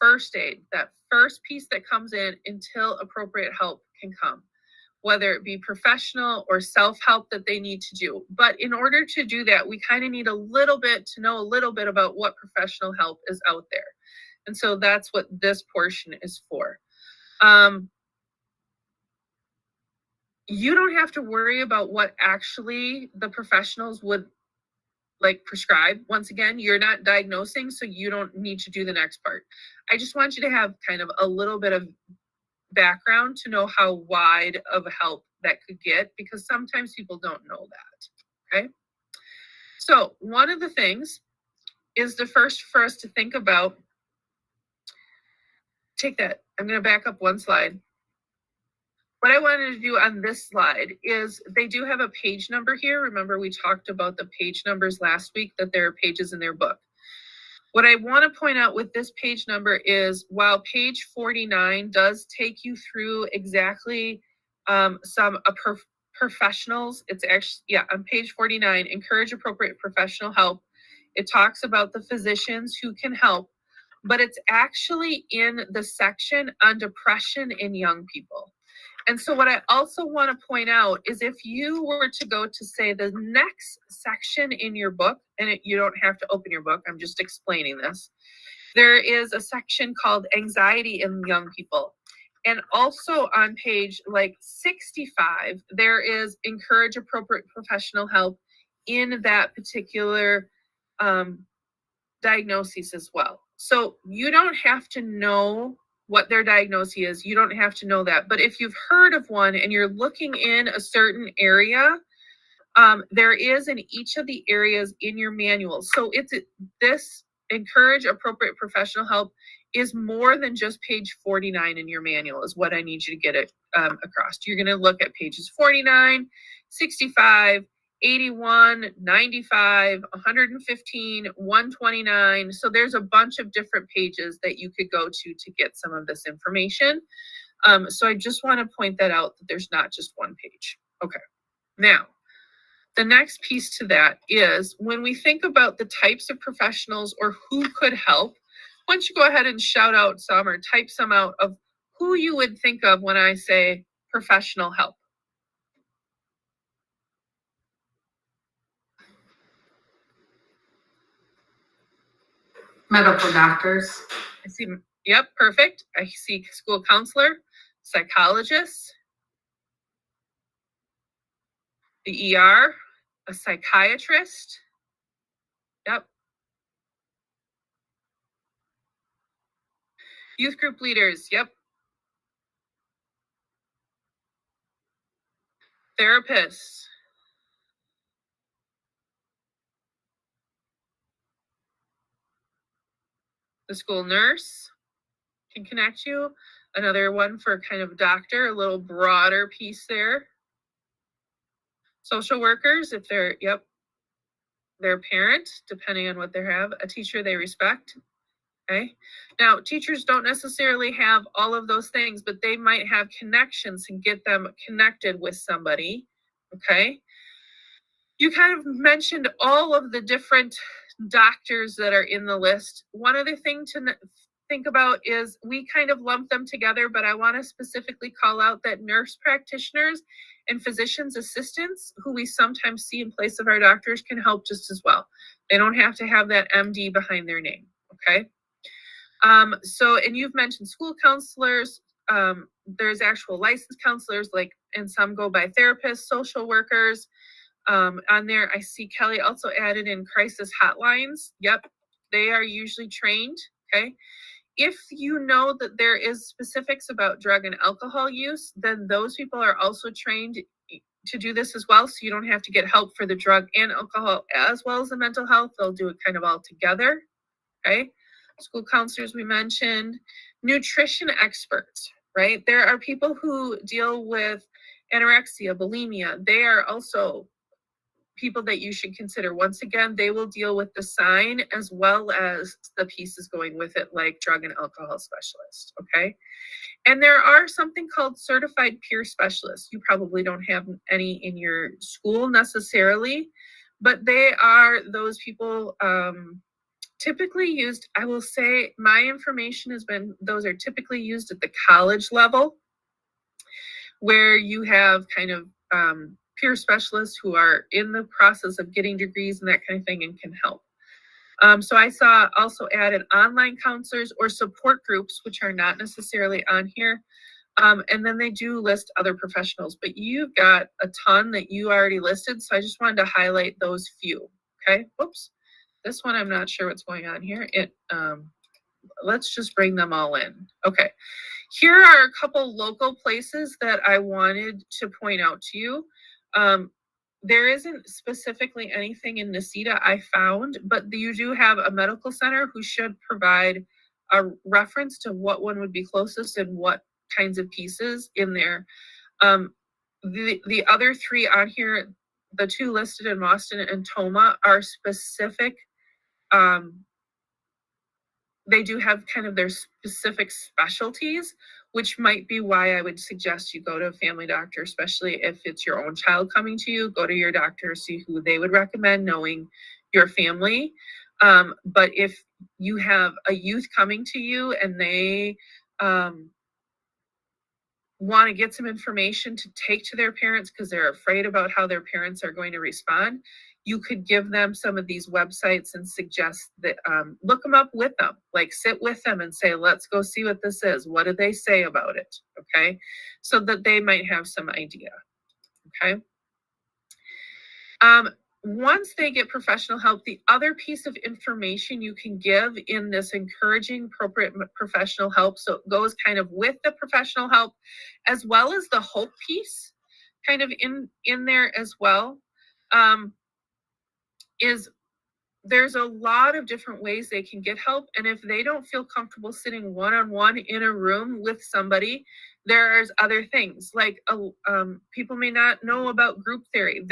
Speaker 1: first aid, that first piece that comes in until appropriate help can come, whether it be professional or self-help that they need to do. But in order to do that, we kind of need to know a little bit about what professional help is out there. And so that's what this portion is for. You don't have to worry about what actually the professionals would prescribe. Once again, you're not diagnosing, so you don't need to do the next part. I just want you to have kind of a little bit of background to know how wide of help that could get, because sometimes people don't know that, okay? So one of the things is the first for us to think about, I'm going to back up one slide. What I wanted to do on this slide is they do have a page number here. Remember, we talked about the page numbers last week, that there are pages in their book. What I want to point out with this page number is, while page 49 does take you through exactly professionals, it's actually, on page 49, encourage appropriate professional help. It talks about the physicians who can help, but it's actually in the section on depression in young people. And so what I also want to point out is if you were to go to say the next section in your book, and you don't have to open your book, I'm just explaining this. There is a section called anxiety in young people. And also on page like 65, there is encourage appropriate professional help in that particular diagnosis as well. So you don't have to know what their diagnosis is. You don't have to know that. But if you've heard of one and you're looking in a certain area, there is in each of the areas in your manual. So it's this encourage appropriate professional help is more than just page 49 in your manual is what I need you to get it across. You're going to look at pages 49, 65, 81, 95, 115, 129. So there's a bunch of different pages that you could go to get some of this information. So I just want to point that out, that there's not just one page. Okay. Now, the next piece to that is when we think about the types of professionals or who could help, why don't you go ahead and shout out some or type some out of who you would think of when I say professional help.
Speaker 4: Medical doctors.
Speaker 1: I see, yep, perfect. I see school counselor, psychologist, the ER, a psychiatrist. Yep. Youth group leaders. Yep. Therapists. The school nurse can connect you. Another one for kind of doctor, a little broader piece there. Social workers, if they're, yep, their parent, depending on what they have, a teacher they respect. Okay. Now, teachers don't necessarily have all of those things, but they might have connections and get them connected with somebody. Okay. You kind of mentioned all of the different doctors that are in the list. One other thing to think about is we kind of lump them together, but I want to specifically call out that nurse practitioners and physician's assistants, who we sometimes see in place of our doctors, can help just as well. They don't have to have that MD behind their name. Okay. So, and you've mentioned school counselors. There's actual licensed counselors, like, and some go by therapists, social workers. On there, I see Kelly also added in crisis hotlines. Yep, they are usually trained. Okay. If you know that there is specifics about drug and alcohol use, then those people are also trained to do this as well. So you don't have to get help for the drug and alcohol as well as the mental health. They'll do it kind of all together. Okay. School counselors we mentioned, nutrition experts, right? There are people who deal with anorexia, bulimia. They are also people that you should consider. Once again, they will deal with the sign as well as the pieces going with it, like drug and alcohol specialists, okay? And there are something called certified peer specialists. You probably don't have any in your school necessarily, but they are those people typically used. I will say my information has been, those are typically used at the college level, where you have kind of peer specialists who are in the process of getting degrees and that kind of thing and can help. So I saw also added online counselors or support groups, which are not necessarily on here. And then they do list other professionals, but you've got a ton that you already listed. So I just wanted to highlight those few. Okay. Whoops. This one, I'm not sure what's going on here. Let's just bring them all in. Okay. Here are a couple local places that I wanted to point out to you. There isn't specifically anything in Necedah I found, but you do have a medical center who should provide a reference to what one would be closest and what kinds of pieces in there. The other three on here, the two listed in Boston and Toma, are specific. They do have kind of their specific specialties, which might be why I would suggest you go to a family doctor, especially if it's your own child coming to you. Go to your doctor, see who they would recommend, knowing your family. But if you have a youth coming to you and they want to get some information to take to their parents because they're afraid about how their parents are going to respond, you could give them some of these websites and suggest that look them up with them, like sit with them and say, let's go see what this is. What do they say about it? Okay. So that they might have some idea. Okay. Once they get professional help, the other piece of information you can give in this encouraging appropriate professional help, so it goes kind of with the professional help as well as the hope piece kind of in there as well, is there's a lot of different ways they can get help. And if they don't feel comfortable sitting one-on-one in a room with somebody, there's other things like people may not know about group theory.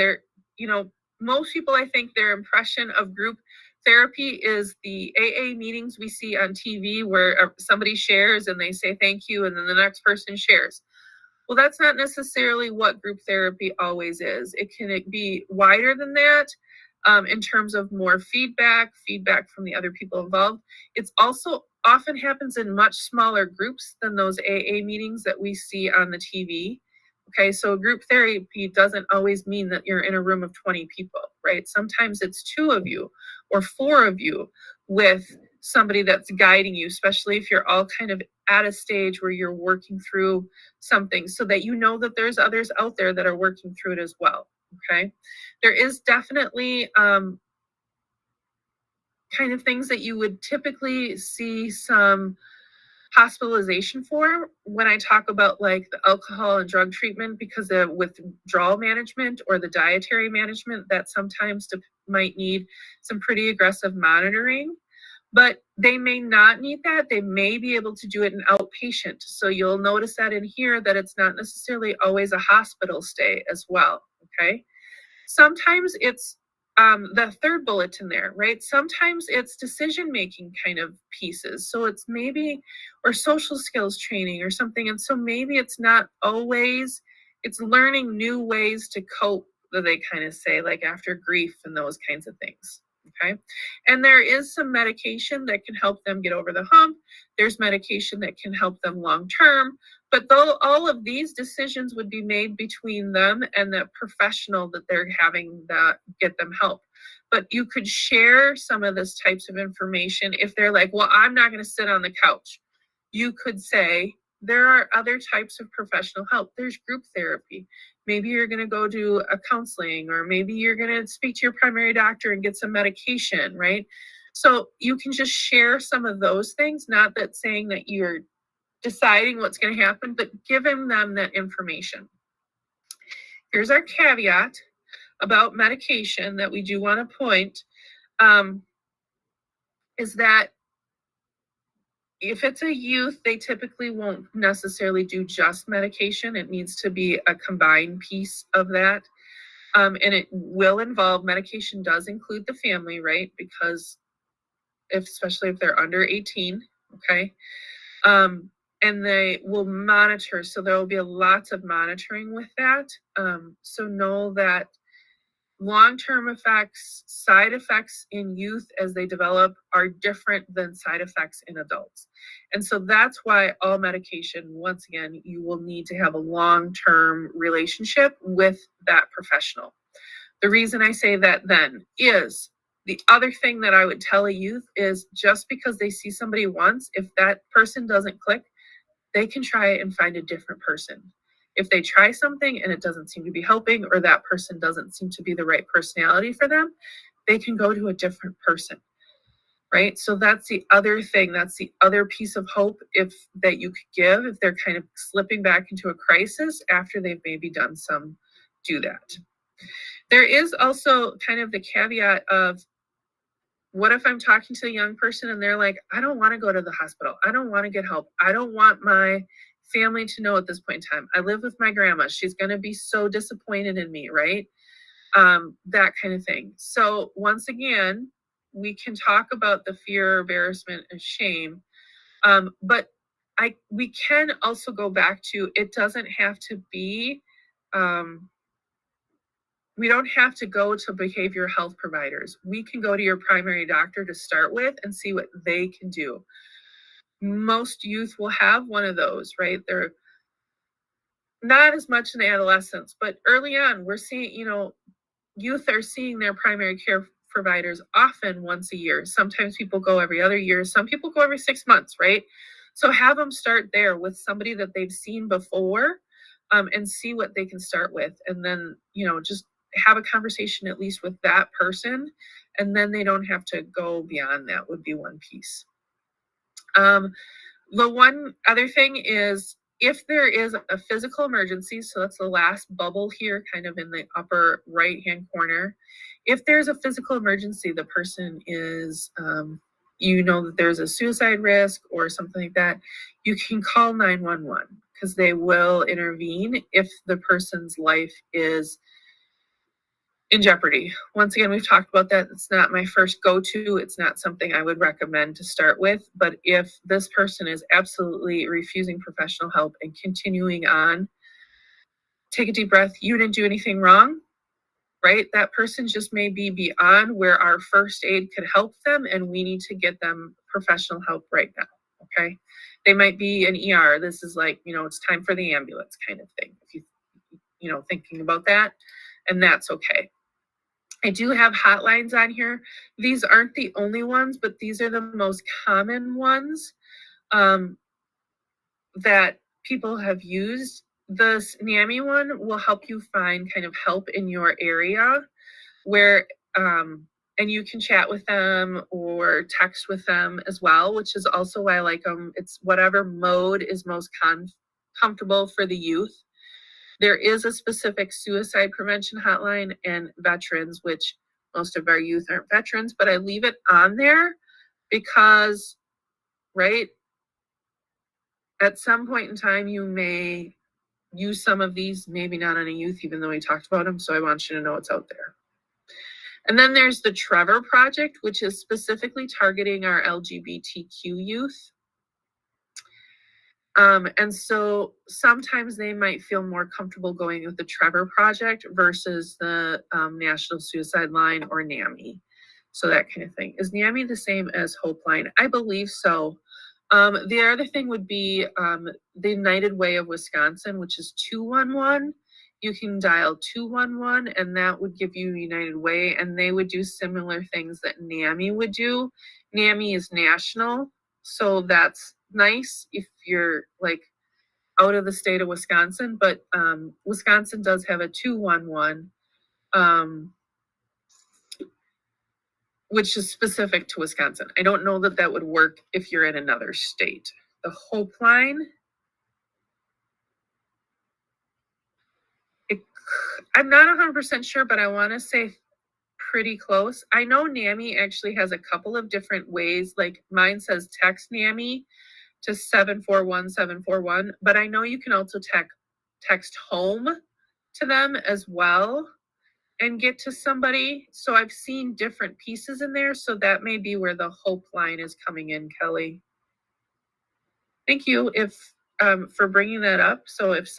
Speaker 1: Most people, I think their impression of group therapy is the AA meetings we see on TV where somebody shares and they say thank you and then the next person shares. Well, that's not necessarily what group therapy always is. It can be wider than that in terms of more feedback from the other people involved. It's also often happens in much smaller groups than those AA meetings that we see on the TV. Okay, so group therapy doesn't always mean that you're in a room of 20 people, right? Sometimes it's 2 of you or 4 of you with somebody that's guiding you, especially if you're all kind of at a stage where you're working through something so that you know that there's others out there that are working through it as well, okay? There is definitely kind of things that you would typically see some hospitalization for when I talk about like the alcohol and drug treatment, because the withdrawal management or the dietary management that sometimes might need some pretty aggressive monitoring, but they may not need that. They may be able to do it in outpatient. So you'll notice that in here that it's not necessarily always a hospital stay as well, okay? Sometimes it's the third bullet in there, right? Sometimes it's decision-making kind of pieces. So it's maybe, or social skills training or something. And so maybe it's not always, it's learning new ways to cope, that they kind of say, like after grief and those kinds of things, okay? And there is some medication that can help them get over the hump. There's medication that can help them long-term. But though all of these decisions would be made between them and the professional that they're having that get them help. But you could share some of this types of information if they're like, well, I'm not going to sit on the couch. You could say, there are other types of professional help. There's group therapy. Maybe you're going to go do a counseling, or maybe you're going to speak to your primary doctor and get some medication, right? So you can just share some of those things, not that saying that you're deciding what's going to happen, but giving them that information. Here's our caveat about medication that we do want to point, is that if it's a youth, they typically won't necessarily do just medication. It needs to be a combined piece of that. And it will involve, medication does include the family, right? Because especially if they're under 18, okay? And they will monitor. So there will be lots of monitoring with that. So know that long-term effects, side effects in youth as they develop are different than side effects in adults. And so that's why all medication, once again, you will need to have a long-term relationship with that professional. The reason I say that then is, the other thing that I would tell a youth is, just because they see somebody once, if that person doesn't click, they can try and find a different person. If they try something and it doesn't seem to be helping, or that person doesn't seem to be the right personality for them, they can go to a different person, right? So that's the other thing. That's the other piece of hope that you could give if they're kind of slipping back into a crisis after they've maybe done do that. There is also kind of the caveat of, what if I'm talking to a young person and they're like, I don't want to go to the hospital. I don't want to get help. I don't want my family to know at this point in time. I live with my grandma. She's going to be so disappointed in me, right? That kind of thing. So once again, we can talk about the fear, embarrassment, and shame. But we can also go back to, it doesn't have to be, we don't have to go to behavioral health providers. We can go to your primary doctor to start with and see what they can do. Most youth will have one of those, right? not as much in adolescence, but early on, we're seeing, youth are seeing their primary care providers often once a year. Sometimes people go every other year. Some people go every 6 months, right? So have them start there with somebody that they've seen before, and see what they can start with. And then, just have a conversation at least with that person. And then they don't have to go beyond that, would be one piece. The one other thing is, if there is a physical emergency, so that's the last bubble here, kind of in the upper right-hand corner. If there's a physical emergency, the person is, that there's a suicide risk or something like that, you can call 911 because they will intervene if the person's life is in jeopardy. Once again, we've talked about that. It's not my first go-to. It's not something I would recommend to start with. But if this person is absolutely refusing professional help and continuing on, take a deep breath. You didn't do anything wrong, right? That person just may be beyond where our first aid could help them, and we need to get them professional help right now, okay? They might be an ER. This is like, it's time for the ambulance kind of thing. If thinking about that, and that's okay. I do have hotlines on here. These aren't the only ones, but these are the most common ones that people have used. This NAMI one will help you find kind of help in your area where, and you can chat with them or text with them as well, which is also why I like them. It's whatever mode is most comfortable for the youth. There is a specific suicide prevention hotline and veterans, which most of our youth aren't veterans, but I leave it on there because, right, at some point in time, you may use some of these, maybe not on a youth, even though we talked about them. So I want you to know it's out there. And then there's the Trevor Project, which is specifically targeting our LGBTQ youth. And so sometimes they might feel more comfortable going with the Trevor Project versus the National Suicide Line or NAMI. So that kind of thing. Is NAMI the same as Hope Line? I believe so. The other thing would be the United Way of Wisconsin, which is 211. You can dial 211 and that would give you United Way, and they would do similar things that NAMI would do. NAMI is national, so that's nice if you're like out of the state of Wisconsin, but Wisconsin does have a 211, which is specific to Wisconsin. I don't know that that would work if you're in another state. The Hope Line, I'm not 100% sure, but I want to say pretty close. I know NAMI actually has a couple of different ways, like mine says text NAMI to 741-741, but I know you can also text home to them as well and get to somebody. So I've seen different pieces in there, so that may be where the Hope Line is coming in, Kelly. Thank you for bringing that up. So if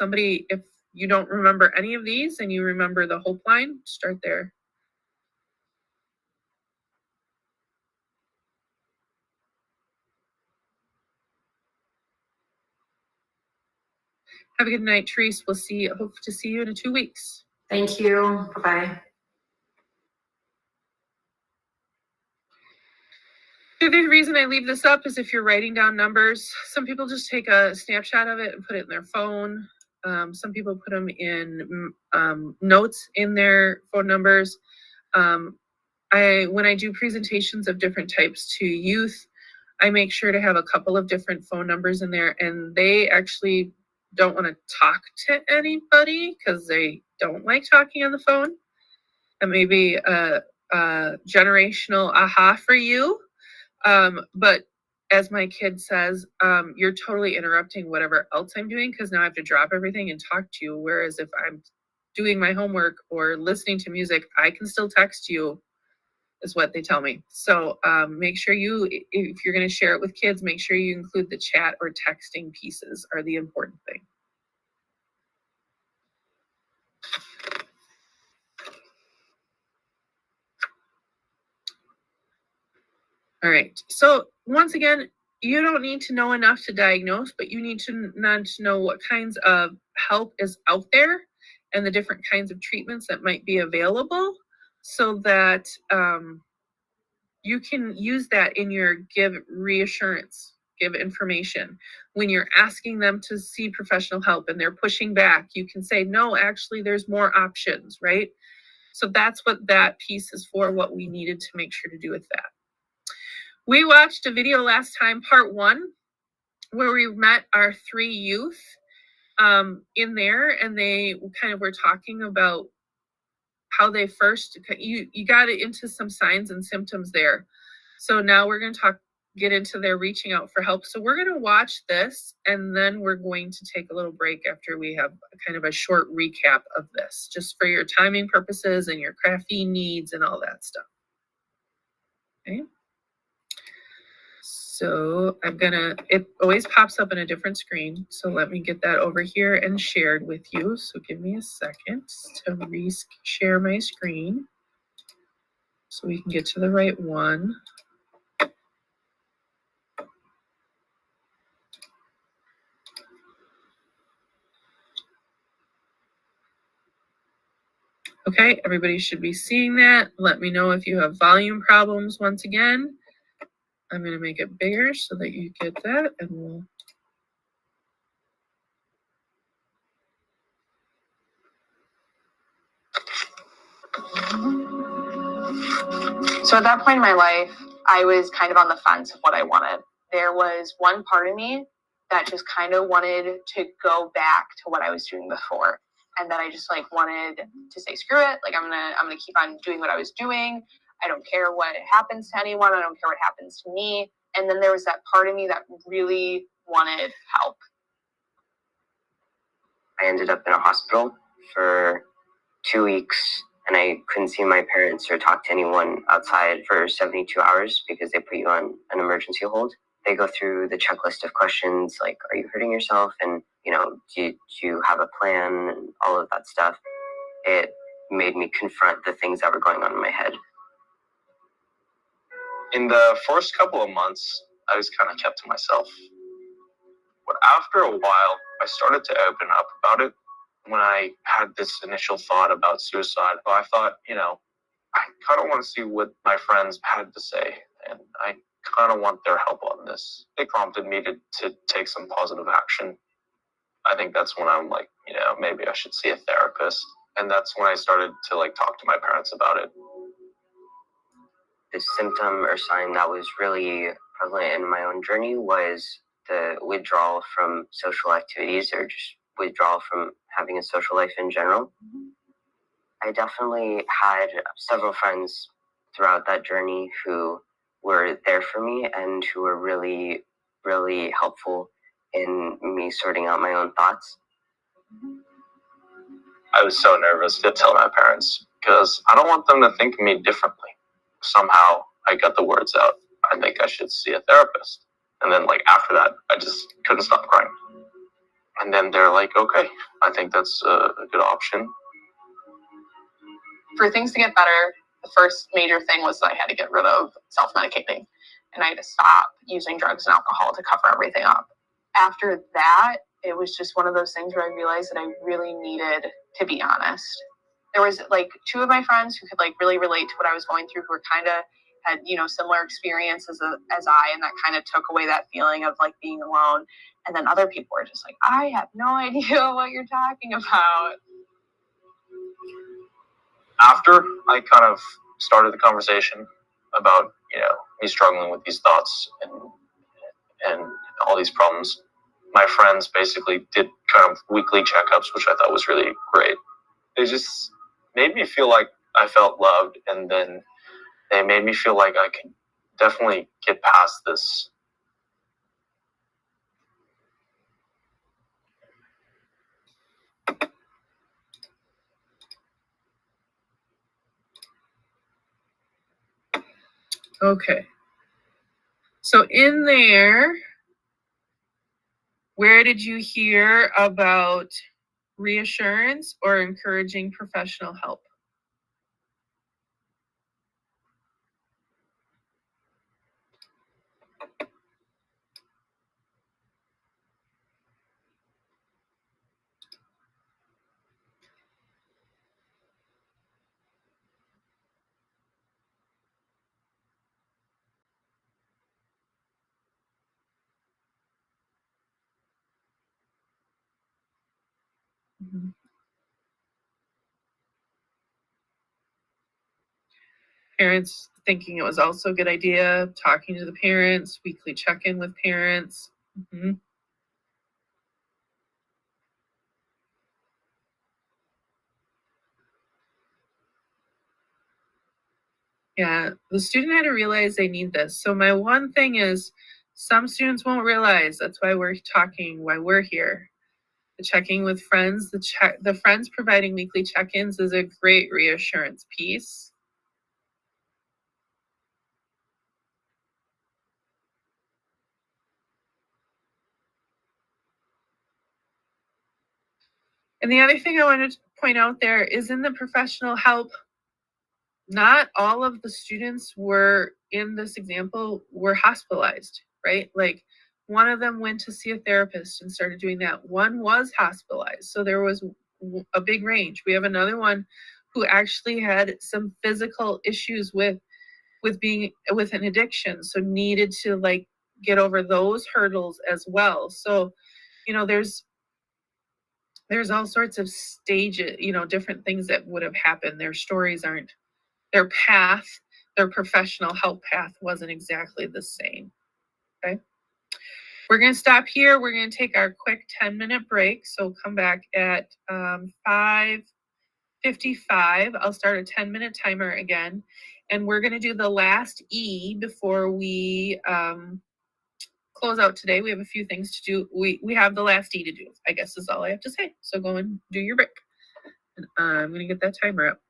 Speaker 1: you don't remember any of these and you remember the Hope Line, start there. Have a good night, Therese. Hope to see you in 2 weeks.
Speaker 7: Thank you. Bye-bye.
Speaker 1: The reason I leave this up is if you're writing down numbers, some people just take a snapshot of it and put it in their phone. Some people put them in notes in their phone numbers. When I do presentations of different types to youth, I make sure to have a couple of different phone numbers in there, and they actually don't want to talk to anybody because they don't like talking on the phone. That may be a generational aha for you. But as my kid says, you're totally interrupting whatever else I'm doing because now I have to drop everything and talk to you. Whereas if I'm doing my homework or listening to music, I can still text you, is what they tell me. So make sure if you're going to share it with kids, make sure you include the chat or texting pieces are the important thing. All right. So once again, you don't need to know enough to diagnose, but you need to know what kinds of help is out there and the different kinds of treatments that might be available, so that you can use that in your give reassurance, give information. When you're asking them to see professional help and they're pushing back, you can say, no, actually, there's more options, right? So that's what that piece is for, what we needed to make sure to do with that. We watched a video last time, part 1, where we met our 3 youth in there, and they kind of were talking about how they first, you got into some signs and symptoms there. So now we're going to get into their reaching out for help. So we're going to watch this, and then we're going to take a little break after we have kind of a short recap of this, just for your timing purposes and your caffeine needs and all that stuff. Okay. So it always pops up in a different screen. So let me get that over here and shared with you. So give me a second to share my screen so we can get to the right one. Okay, everybody should be seeing that. Let me know if you have volume problems once again. I'm going to make it bigger so that you get that, and we'll...
Speaker 14: So at that point in my life, I was kind of on the fence of what I wanted. There was one part of me that just kind of wanted to go back to what I was doing before. And that I just like wanted to say, screw it. Like I'm gonna keep on doing what I was doing. I don't care what happens to anyone. I don't care what happens to me. And then there was that part of me that really wanted help.
Speaker 15: I ended up in a hospital for 2 weeks, and I couldn't see my parents or talk to anyone outside for 72 hours because they put you on an emergency hold. They go through the checklist of questions like, are you hurting yourself? And, do you have a plan and all of that stuff? It made me confront the things that were going on in my head.
Speaker 16: In the first couple of months, I was kind of kept to myself. But after a while, I started to open up about it. When I had this initial thought about suicide, I thought, I kind of want to see what my friends had to say, and I kind of want their help on this. It prompted me to take some positive action. I think that's when I'm like, maybe I should see a therapist. And that's when I started to talk to my parents about it.
Speaker 15: The symptom or sign that was really prevalent in my own journey was the withdrawal from social activities, or just withdrawal from having a social life in general. I definitely had several friends throughout that journey who were there for me and who were really, really helpful in me sorting out my own thoughts.
Speaker 16: I was so nervous to tell my parents because I don't want them to think of me differently. Somehow I got the words out. I think I should see a therapist. And then after that, I just couldn't stop crying. And then they're like, okay, I think that's a good option.
Speaker 14: For things to get better, the first major thing was that I had to get rid of self-medicating. And I had to stop using drugs and alcohol to cover everything up. After that, it was just one of those things where I realized that I really needed to be honest. There was 2 of my friends who could really relate to what I was going through, who were kind of had, similar experiences as I, and that kind of took away that feeling of being alone. And then other people were just like, I have no idea what you're talking about.
Speaker 16: After I kind of started the conversation about, me struggling with these thoughts and all these problems, my friends basically did kind of weekly checkups, which I thought was really great. They just made me feel like I felt loved, and then they made me feel like I could definitely get past this.
Speaker 1: Okay. So in there, where did you hear about reassurance or encouraging professional help? Mhm. Parents thinking it was also a good idea, talking to the parents, weekly check-in with parents. Mhm. Yeah, the student had to realize they need this. So my one thing is some students won't realize that's why we're talking, why we're here. The checking with friends, the friends providing weekly check-ins is a great reassurance piece. And the other thing I wanted to point out there is in the professional help, not all of the students were in this example were hospitalized, right? Like one of them went to see a therapist and started doing that. One was hospitalized. So there was a big range. We have another one who actually had some physical issues with being with an addiction, so needed to like get over those hurdles as well. So, you know, there's all sorts of stages, you know, different things that would have happened. Their stories aren't, their path, their professional help path wasn't exactly the same. Okay. We're going to stop here. We're going to take our quick 10-minute break. So come back at 5:55. I'll start a 10-minute timer again. And we're going to do the last E before we close out today. We have a few things to do. We have the last E to do, I guess is all I have to say. So go and do your break. And I'm going to get that timer up.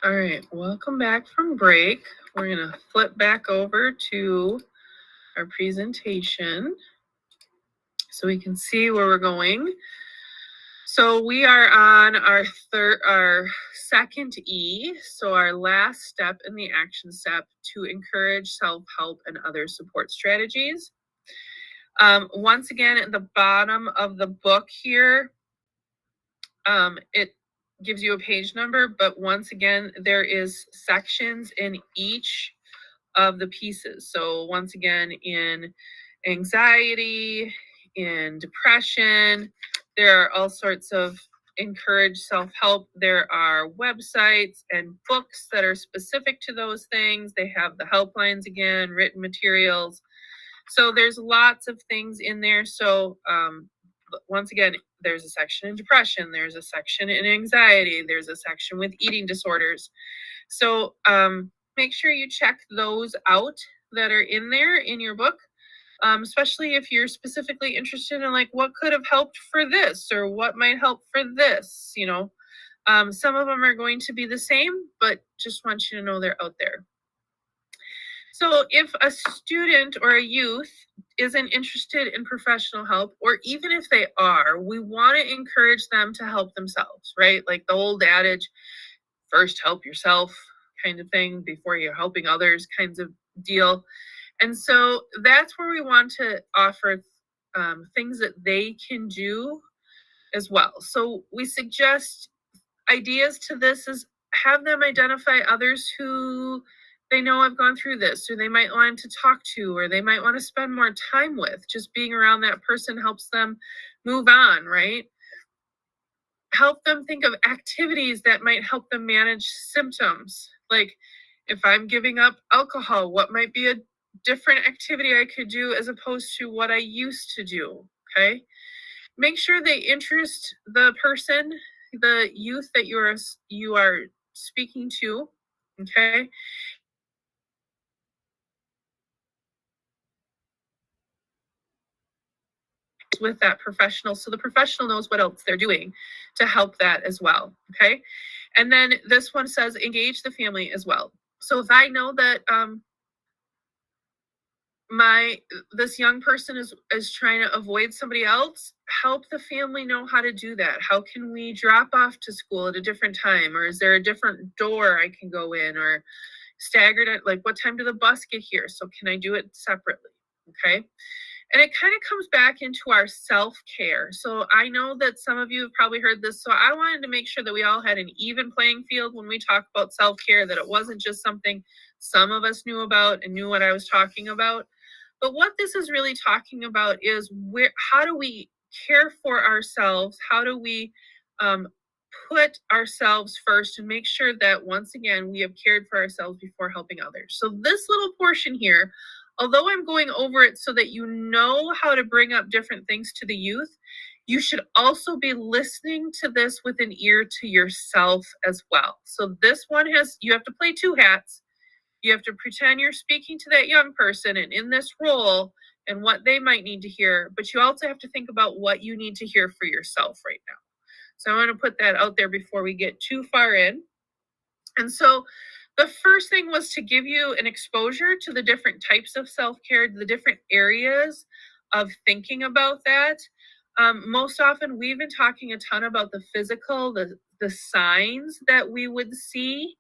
Speaker 1: All right, welcome back from break. We're going to flip back over to our presentation so we can see where we're going. So we are on our second E, so our last step in the action step to encourage self-help and other support strategies. Once again, at the bottom of the book here, it gives you a page number, but once again, there is sections in each of the pieces. So once again, in anxiety, in depression, there are all sorts of encourage self-help. There are websites and books that are specific to those things. They have the helplines again, written materials. So there's lots of things in there. So once again, there's a section in depression, there's a section in anxiety, there's a section with eating disorders. So make sure you check those out that are in there in your book, especially if you're specifically interested in like what could have helped for this or what might help for this, you know. Some of them are going to be the same, but just want you to know they're out there. So if a student or a youth isn't interested in professional help, or even if they are, we want to encourage them to help themselves, right? Like the old adage, first help yourself kind of thing before you're helping others kinds of deal. And so that's where we want to offer things that they can do as well. So we suggest ideas to this is have them identify others who they know have gone through this, or they might want to talk to, or they might want to spend more time with. Just being around that person helps them move on, right? Help them think of activities that might help them manage symptoms. Like if I'm giving up alcohol, what might be a different activity I could do as opposed to what I used to do, okay? Make sure they interest the person, the youth that you are speaking to, okay? With that professional, so the professional knows what else they're doing to help that as well, okay? And then this one says engage the family as well. So if I know that this young person is trying to avoid somebody else, help the family know how to do that. How can we drop off to school at a different time, or is there a different door I can go in, or staggered at like what time did the bus get here, so can I do it separately, okay? And it kind of comes back into our self-care. So I know that some of you have probably heard this, so I wanted to make sure that we all had an even playing field when we talk about self-care, that it wasn't just something some of us knew about and knew what I was talking about. But what this is really talking about is how do we care for ourselves? How do we put ourselves first and make sure that, once again, we have cared for ourselves before helping others? So this little portion here, although I'm going over it so that you know how to bring up different things to the youth, you should also be listening to this with an ear to yourself as well. So this one you have to play two hats. You have to pretend you're speaking to that young person and in this role and what they might need to hear, but you also have to think about what you need to hear for yourself right now. So I want to put that out there before we get too far in. And so the first thing was to give you an exposure to the different types of self-care, the different areas of thinking about that. Most often we've been talking a ton about the physical, the signs that we would see,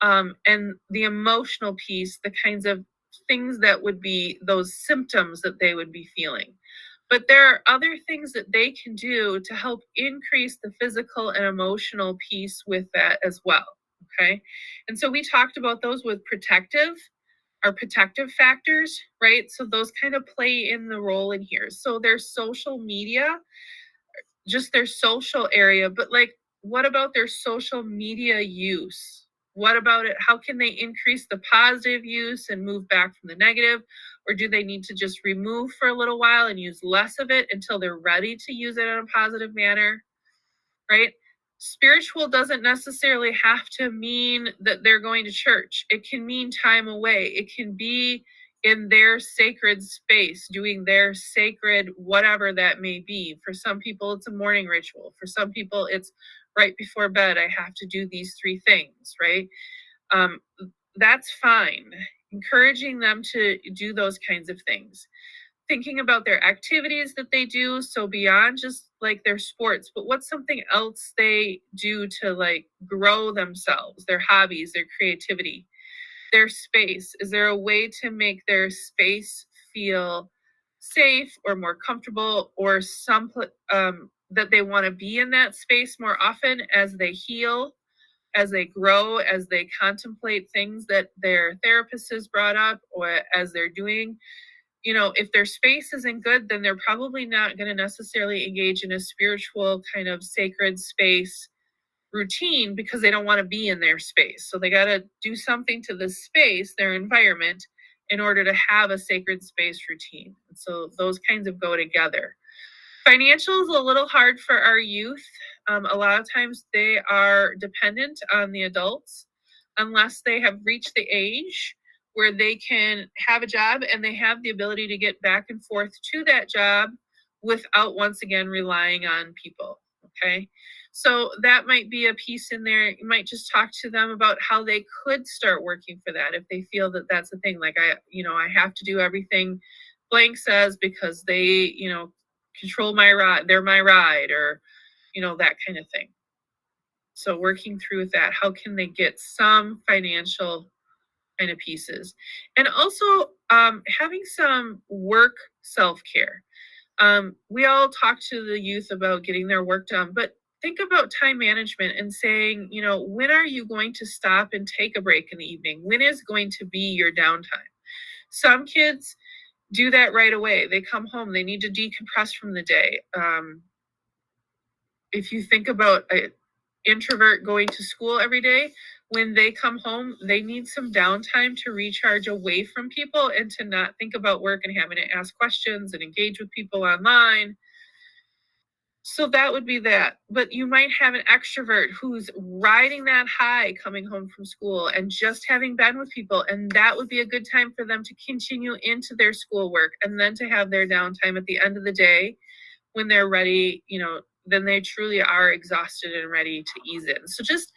Speaker 1: and the emotional piece, the kinds of things that would be those symptoms that they would be feeling. But there are other things that they can do to help increase the physical and emotional piece with that as well, okay? And so we talked about those with our protective factors, right? So those kind of play in the role in here. So there's social media, just their social area, but like, what about their social media use? What about it? How can they increase the positive use and move back from the negative? Or do they need to just remove for a little while and use less of it until they're ready to use it in a positive manner, right? Spiritual doesn't necessarily have to mean that they're going to church. It can mean time away. It can be in their sacred space, doing their sacred whatever that may be. For some people, it's a morning ritual. For some people, it's right before bed, I have to do these 3 things, right? That's fine. Encouraging them to do those kinds of things. Thinking about their activities that they do, so beyond just like their sports, but what's something else they do to like grow themselves, their hobbies, their creativity, their space. Is there a way to make their space feel safe or more comfortable, or that they want to be in that space more often as they heal, as they grow, as they contemplate things that their therapist has brought up, or as they're doing? If their space isn't good, then they're probably not going to necessarily engage in a spiritual kind of sacred space routine, because they don't want to be in their space. So they got to do something to the space, their environment, in order to have a sacred space routine. And so those kinds of go together. Financial is a little hard for our youth. A lot of times they are dependent on the adults unless they have reached the age where they can have a job and they have the ability to get back and forth to that job without once again relying on people. Okay. So that might be a piece in there. You might just talk to them about how they could start working for that if they feel that that's the thing. Like I have to do everything blank says because they, control my ride, they're my ride, or, that kind of thing. So working through with that, how can they get some financial kind of pieces? And also having some work self-care. We all talk to the youth about getting their work done, but think about time management and saying, when are you going to stop and take a break in the evening? When is going to be your downtime? Some kids do that right away. They come home, they need to decompress from the day. If you think about an introvert going to school every day, when they come home, they need some downtime to recharge away from people and to not think about work and having to ask questions and engage with people online. So that would be that. But you might have an extrovert who's riding that high coming home from school and just having been with people. And that would be a good time for them to continue into their schoolwork and then to have their downtime at the end of the day when they're ready, then they truly are exhausted and ready to ease in. So just,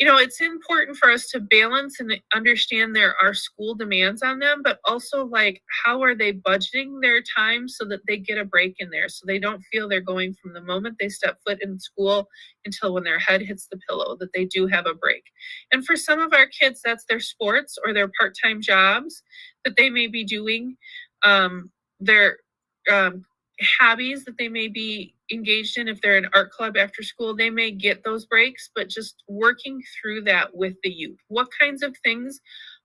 Speaker 1: it's important for us to balance and understand there are school demands on them, but also like, how are they budgeting their time so that they get a break in there, so they don't feel they're going from the moment they step foot in school until when their head hits the pillow, that they do have a break. And for some of our kids, that's their sports or their part-time jobs that they may be doing, their hobbies that they may be engaged in. If they're an art club after school, they may get those breaks, but just working through that with the youth. What kinds of things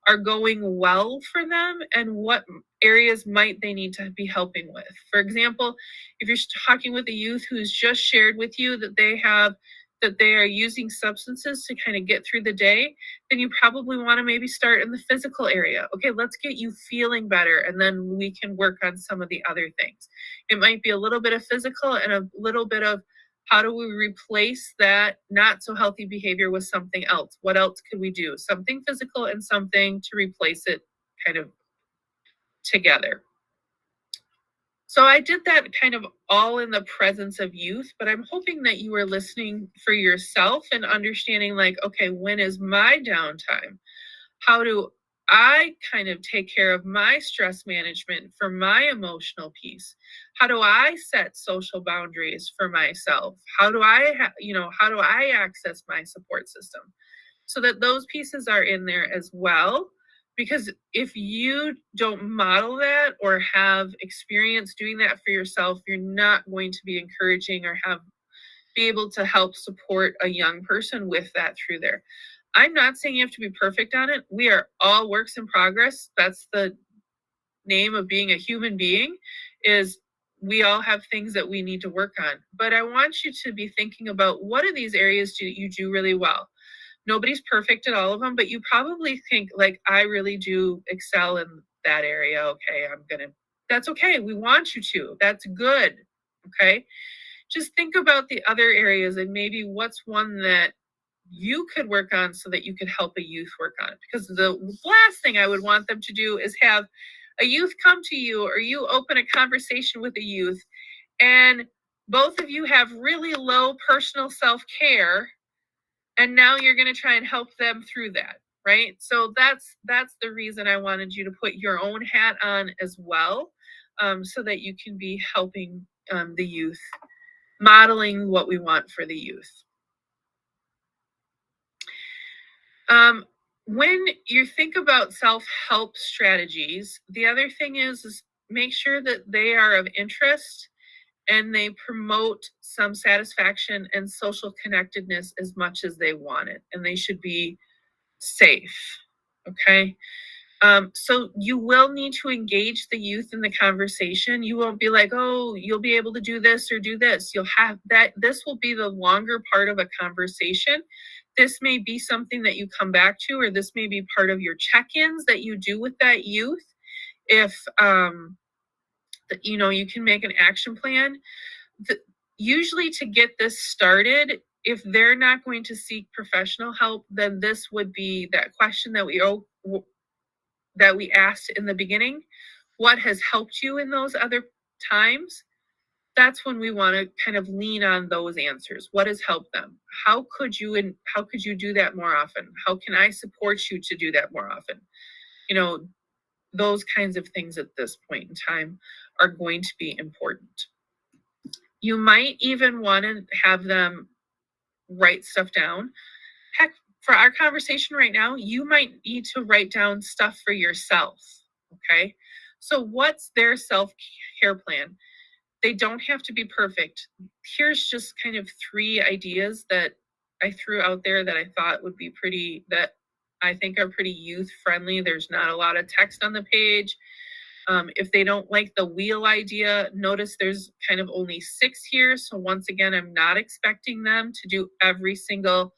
Speaker 1: are going well for them and what areas might they need to be helping with? For example, if you're talking with a youth who's just shared with you that they are using substances to kind of get through the day, then you probably want to maybe start in the physical area. Okay, let's get you feeling better, and then we can work on some of the other things. It might be a little bit of physical and a little bit of how do we replace that not so healthy behavior with something else? What else could we do? Something physical and something to replace it kind of together. So I did that kind of all in the presence of youth, but I'm hoping that you are listening for yourself and understanding like, okay, when is my downtime? How do I kind of take care of my stress management for my emotional piece? How do I set social boundaries for myself? How do I access my support system? So that those pieces are in there as well. Because if you don't model that or have experience doing that for yourself, you're not going to be encouraging or be able to help support a young person with that through there. I'm not saying you have to be perfect on it. We are all works in progress. That's the name of being a human being, is we all have things that we need to work on. But I want you to be thinking about, what are these areas do you do really well? Nobody's perfect at all of them, but you probably think like, I really do excel in that area. Okay, that's okay. We want you to. That's good. Okay. Just think about the other areas and maybe what's one that you could work on so that you could help a youth work on it. Because the last thing I would want them to do is have a youth come to you, or you open a conversation with a youth and both of you have really low personal self-care, and now you're going to try and help them through that, right? So that's the reason I wanted you to put your own hat on as well, so that you can be helping the youth, modeling what we want for the youth. When you think about self-help strategies, the other thing is make sure that they are of interest and they promote some satisfaction and social connectedness as much as they want it, and they should be safe, okay? So you will need to engage the youth in the conversation. You won't be like, oh, you'll be able to do this or do this. You'll have that. This will be the longer part of a conversation. This may be something that you come back to, or this may be part of your check-ins that you do with that youth. If, you know, you can make an action plan. Usually to get this started, if they're not going to seek professional help, then this would be that question that we asked in the beginning. What has helped you in those other times? That's when we want to kind of lean on those answers. What has helped them? How could you do that more often? How can I support you to do that more often? You know, those kinds of things at this point in time are going to be important. You might even want to have them write stuff down. Heck, for our conversation right now, you might need to write down stuff for yourself, okay? So what's their self-care plan? They don't have to be perfect. Here's just kind of 3 ideas that I threw out there that I thought would be that I think are pretty youth friendly. There's not a lot of text on the page. If they don't like the wheel idea, notice there's kind of only 6 here. So once again, I'm not expecting them to do every single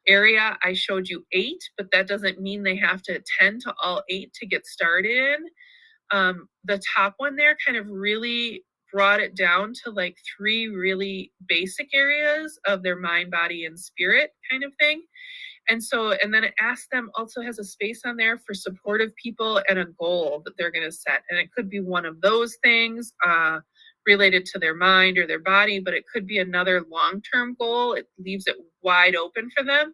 Speaker 1: area. I showed you 8, but that doesn't mean they have to attend to all 8 to get started in. The top one there kind of really brought it down to like 3 really basic areas of their mind, body, and spirit kind of thing. And then it asks them, also has a space on there for supportive people and a goal that they're going to set. And it could be one of those things related to their mind or their body, but it could be another long-term goal. It leaves it wide open for them.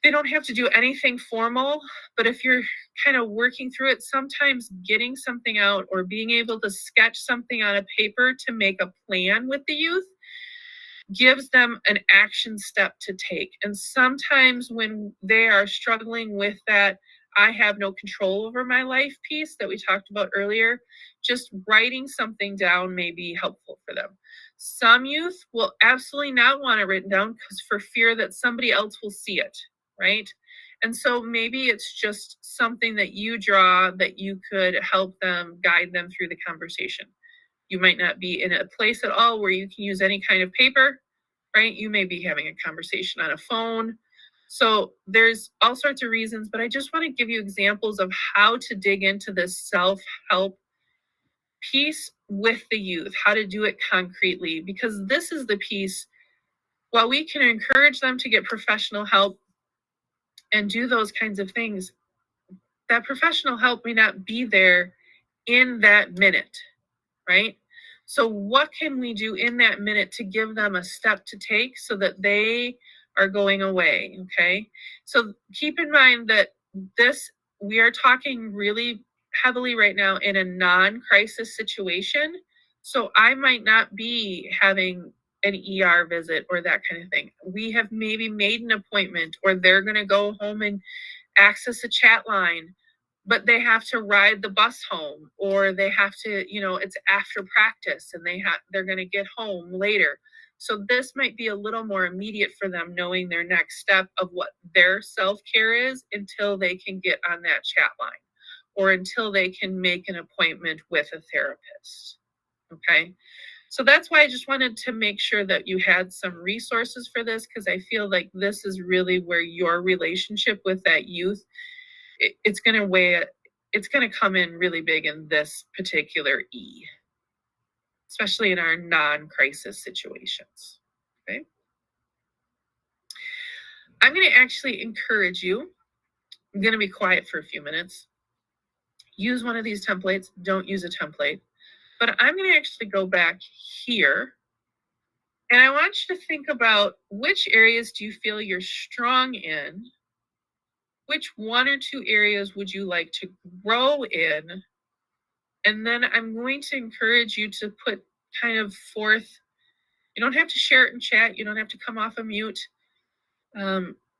Speaker 1: They don't have to do anything formal, but if you're kind of working through it, sometimes getting something out or being able to sketch something on a paper to make a plan with the youth gives them an action step to take. And sometimes when they are struggling with that, I have no control over my life piece that we talked about earlier, just writing something down may be helpful for them. Some youth will absolutely not want it written down because for fear that somebody else will see it, right? And so maybe it's just something that you draw that you could help them, guide them through the conversation. You might not be in a place at all where you can use any kind of paper, right? You may be having a conversation on a phone. So there's all sorts of reasons, but I just want to give you examples of how to dig into this self-help piece with the youth, how to do it concretely, because this is the piece, while we can encourage them to get professional help and do those kinds of things, that professional help may not be there in that minute, right? So what can we do in that minute to give them a step to take so that they are going away, okay? So keep in mind that we are talking really heavily right now in a non-crisis situation. So I might not be having an ER visit or that kind of thing. We have maybe made an appointment, or they're going to go home and access a chat line, but they have to ride the bus home, or they have to, it's after practice and they're going to get home later. So this might be a little more immediate for them, knowing their next step of what their self-care is until they can get on that chat line or until they can make an appointment with a therapist. Okay. So that's why I just wanted to make sure that you had some resources for this, because I feel like this is really where your relationship with that youth, it's going to come in really big in this particular E, especially in our non-crisis situations, okay? I'm going to actually encourage you, I'm going to be quiet for a few minutes. Use one of these templates. Don't use a template. But I'm going to actually go back here. And I want you to think about which areas do you feel you're strong in? Which one or two areas would you like to grow in? And then I'm going to encourage you to put kind of forth, you don't have to share it in chat. You don't have to come off a mute.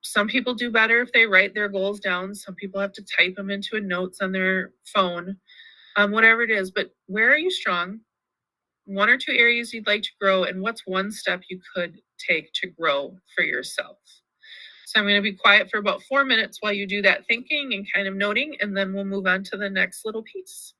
Speaker 1: Some people do better if they write their goals down. Some people have to type them into a notes on their phone, whatever it is. But where are you strong? One or two areas you'd like to grow, and what's one step you could take to grow for yourself? So I'm going to be quiet for about 4 minutes while you do that thinking and kind of noting, and then we'll move on to the next little piece.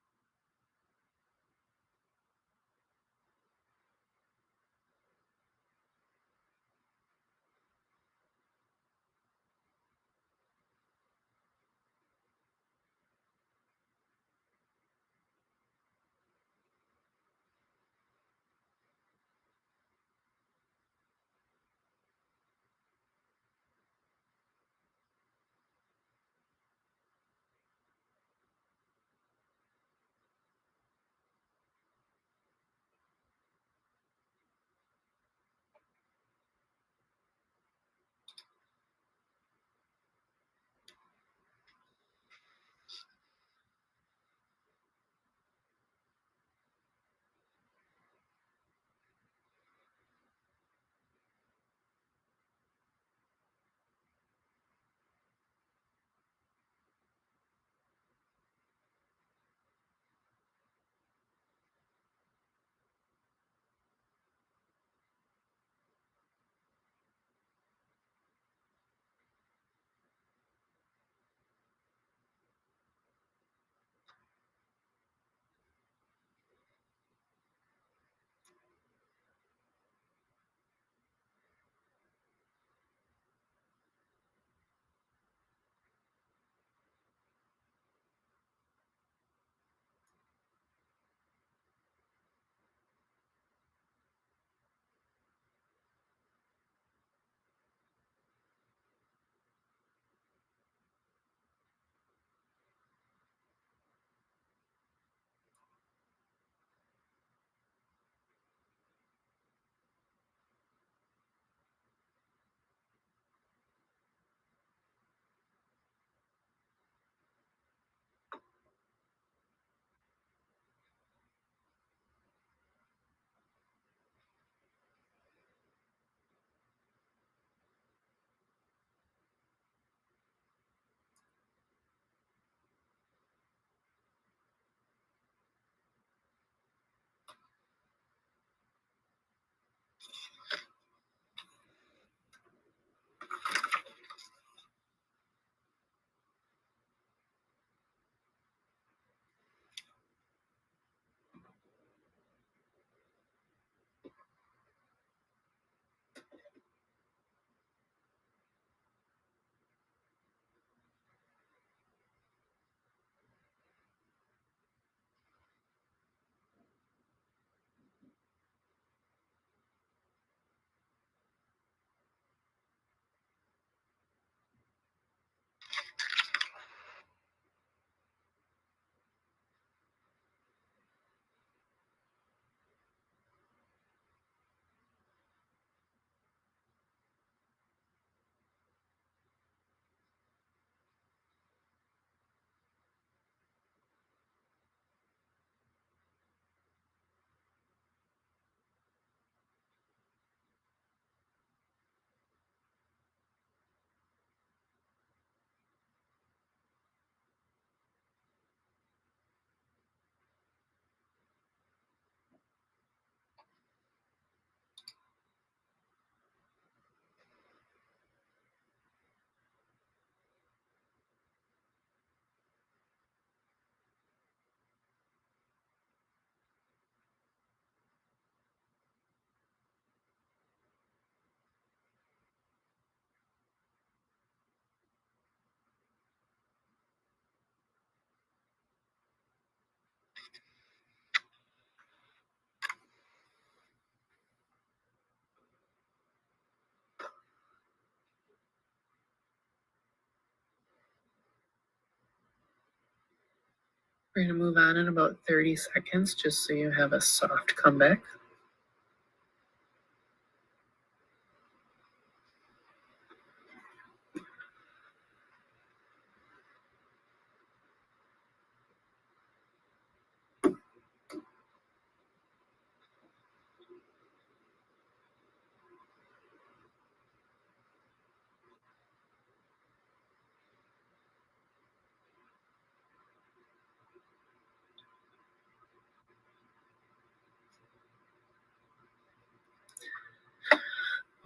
Speaker 1: We're going to move on in about 30 seconds just so you have a soft comeback.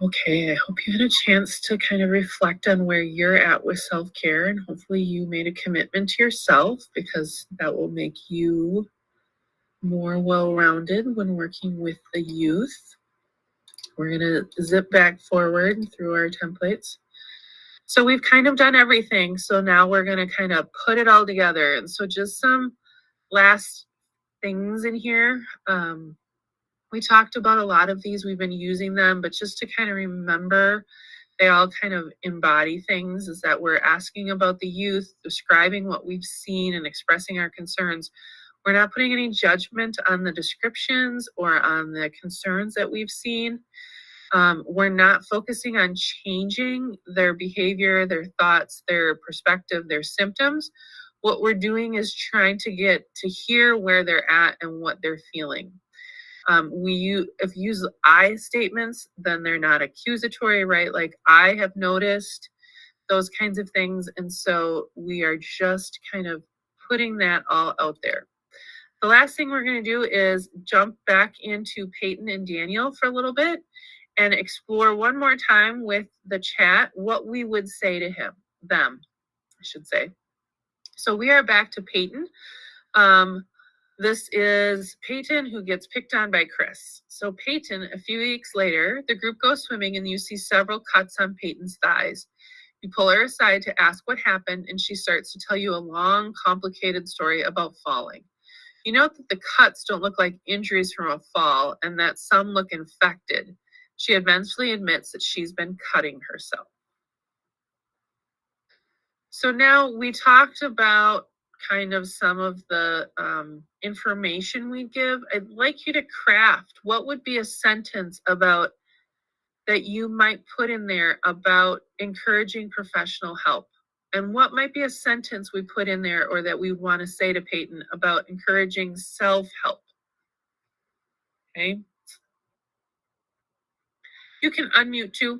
Speaker 1: Okay, I hope you had a chance to kind of reflect on where you're at with self-care, and hopefully you made a commitment to yourself, because that will make you more well-rounded when working with the youth. We're going to zip back forward through our templates. So we've kind of done everything. So now we're going to kind of put it all together. And so just some last things in here. We talked about a lot of these. We've been using them, but just to kind of remember, they all kind of embody things, is that we're asking about the youth, describing what we've seen and expressing our concerns. We're not putting any judgment on the descriptions or on the concerns that we've seen. We're not focusing on changing their behavior, their thoughts, their perspective, their symptoms. What we're doing is trying to get to hear where they're at and what they're feeling. If you use I statements, then they're not accusatory, right? Like, I have noticed, those kinds of things. And so we are just kind of putting that all out there. The last thing we're going to do is jump back into Peyton and Daniel for a little bit and explore one more time with the chat what we would say to them, I should say. So we are back to Peyton. This is Peyton who gets picked on by Chris. So Peyton, a few weeks later, the group goes swimming and you see several cuts on Peyton's thighs. You pull her aside to ask what happened, and she starts to tell you a long, complicated story about falling. You note that the cuts don't look like injuries from a fall and that some look infected. She eventually admits that she's been cutting herself. So now we talked about kind of some of the information we give. I'd like you to craft what would be a sentence about that you might put in there about encouraging professional help, and what might be a sentence we put in there or that we want to say to Peyton about encouraging self-help. Okay. You can unmute too.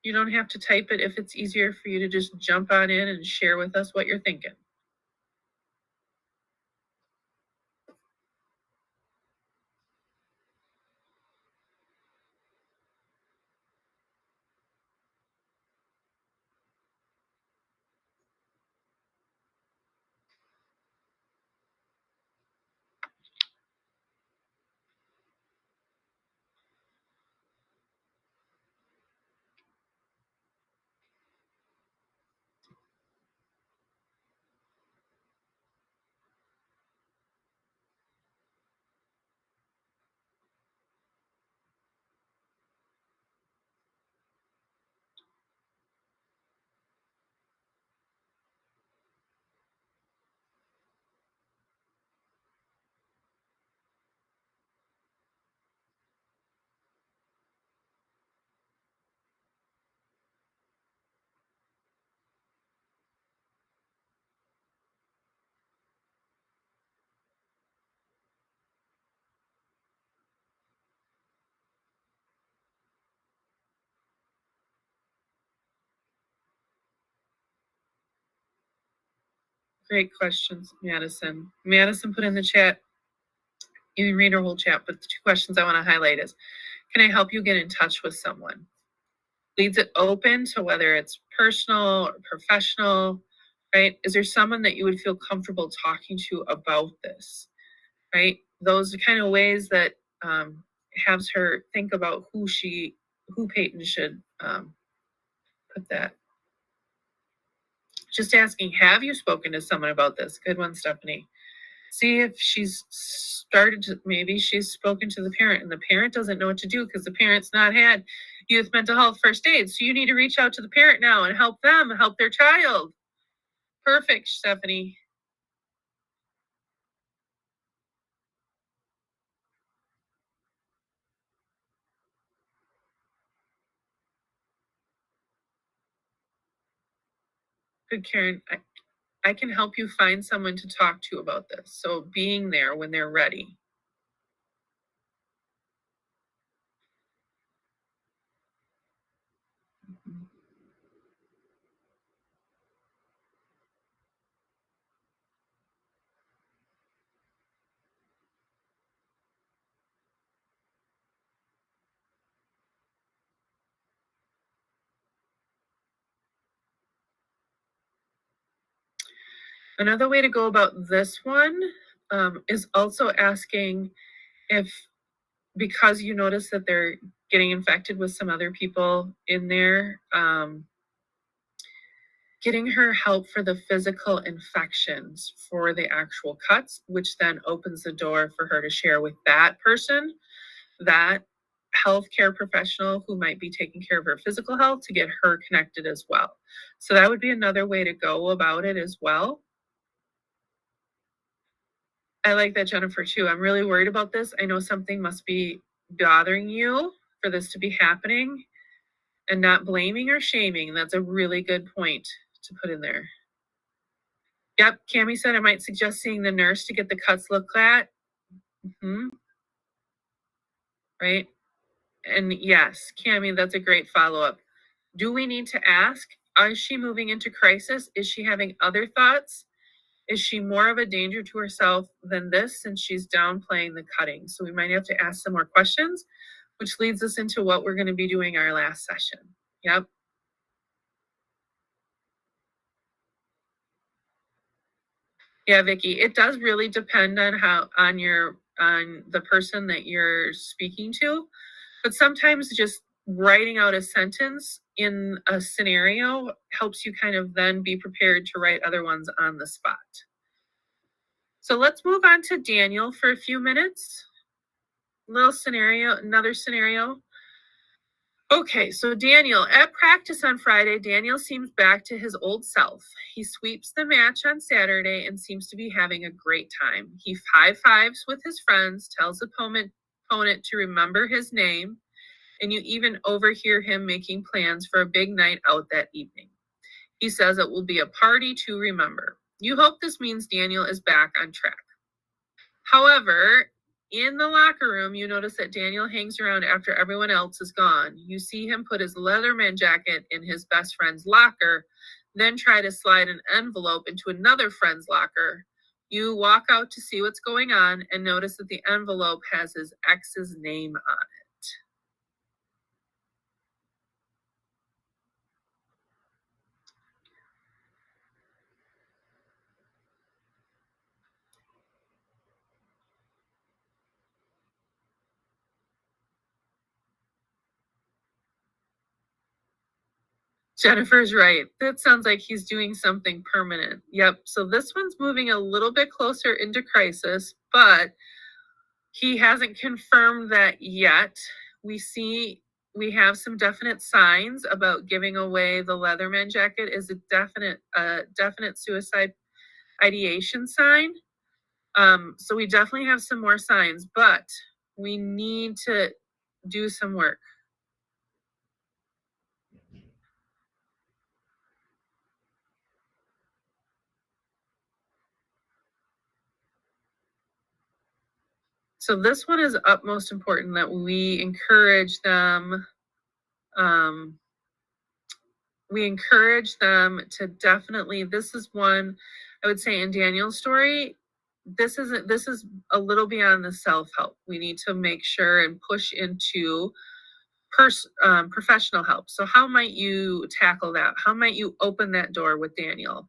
Speaker 1: You don't have to type it if it's easier for you to just jump on in and share with us what you're thinking. Great questions, Madison. Madison put in the chat, you can read her whole chat, but the two questions I want to highlight is, can I help you get in touch with someone? Leaves it open to whether it's personal or professional, right? Is there someone that you would feel comfortable talking to about this, right? Those are kind of ways that has her think about who Peyton should put that. Just asking, have you spoken to someone about this? Good one, Stephanie. See if she's maybe she's spoken to the parent and the parent doesn't know what to do because the parent's not had youth mental health first aid. So you need to reach out to the parent now and help them help their child. Perfect, Stephanie. Good, Karen. I can help you find someone to talk to about this. So being there when they're ready. Another way to go about this one is also asking if, because you notice that they're getting infected with some other people in there, getting her help for the physical infections for the actual cuts, which then opens the door for her to share with that person, that healthcare professional who might be taking care of her physical health, to get her connected as well. So that would be another way to go about it as well. I like that, Jennifer, too. I'm really worried about this. I know something must be bothering you for this to be happening, and not blaming or shaming. That's a really good point to put in there. Yep, Cami said I might suggest seeing the nurse to get the cuts looked at. Right? And yes, Cami, that's a great follow-up. Do we need to ask, is she moving into crisis? Is she having other thoughts? Is she more of a danger to herself than this, since she's downplaying the cutting? So we might have to ask some more questions, which leads us into what we're going to be doing our last session. Yep. Yeah, Vicky, it does really depend on on the person that you're speaking to, but sometimes just writing out a sentence in a scenario helps you kind of then be prepared to write other ones on the spot. So let's move on to Daniel for a few minutes. Another scenario. Okay, so Daniel, at practice on Friday, Daniel seems back to his old self. He sweeps the match on Saturday and seems to be having a great time. He high-fives with his friends, tells the opponent to remember his name, and you even overhear him making plans for a big night out that evening. He says it will be a party to remember. You hope this means Daniel is back on track. However, in the locker room, you notice that Daniel hangs around after everyone else is gone. You see him put his Leatherman jacket in his best friend's locker, then try to slide an envelope into another friend's locker. You walk out to see what's going on and notice that the envelope has his ex's name on it. Jennifer's right. That sounds like he's doing something permanent. Yep. So this one's moving a little bit closer into crisis, but he hasn't confirmed that yet. We have some definite signs about giving away the Leatherman jacket is a definite suicide ideation sign. So we definitely have some more signs, but we need to do some work. So this one is utmost important that we encourage them. We encourage them to definitely, this is one, I would say in Daniel's story, this is a little beyond the self-help. We need to make sure and push into professional help. So how might you tackle that? How might you open that door with Daniel?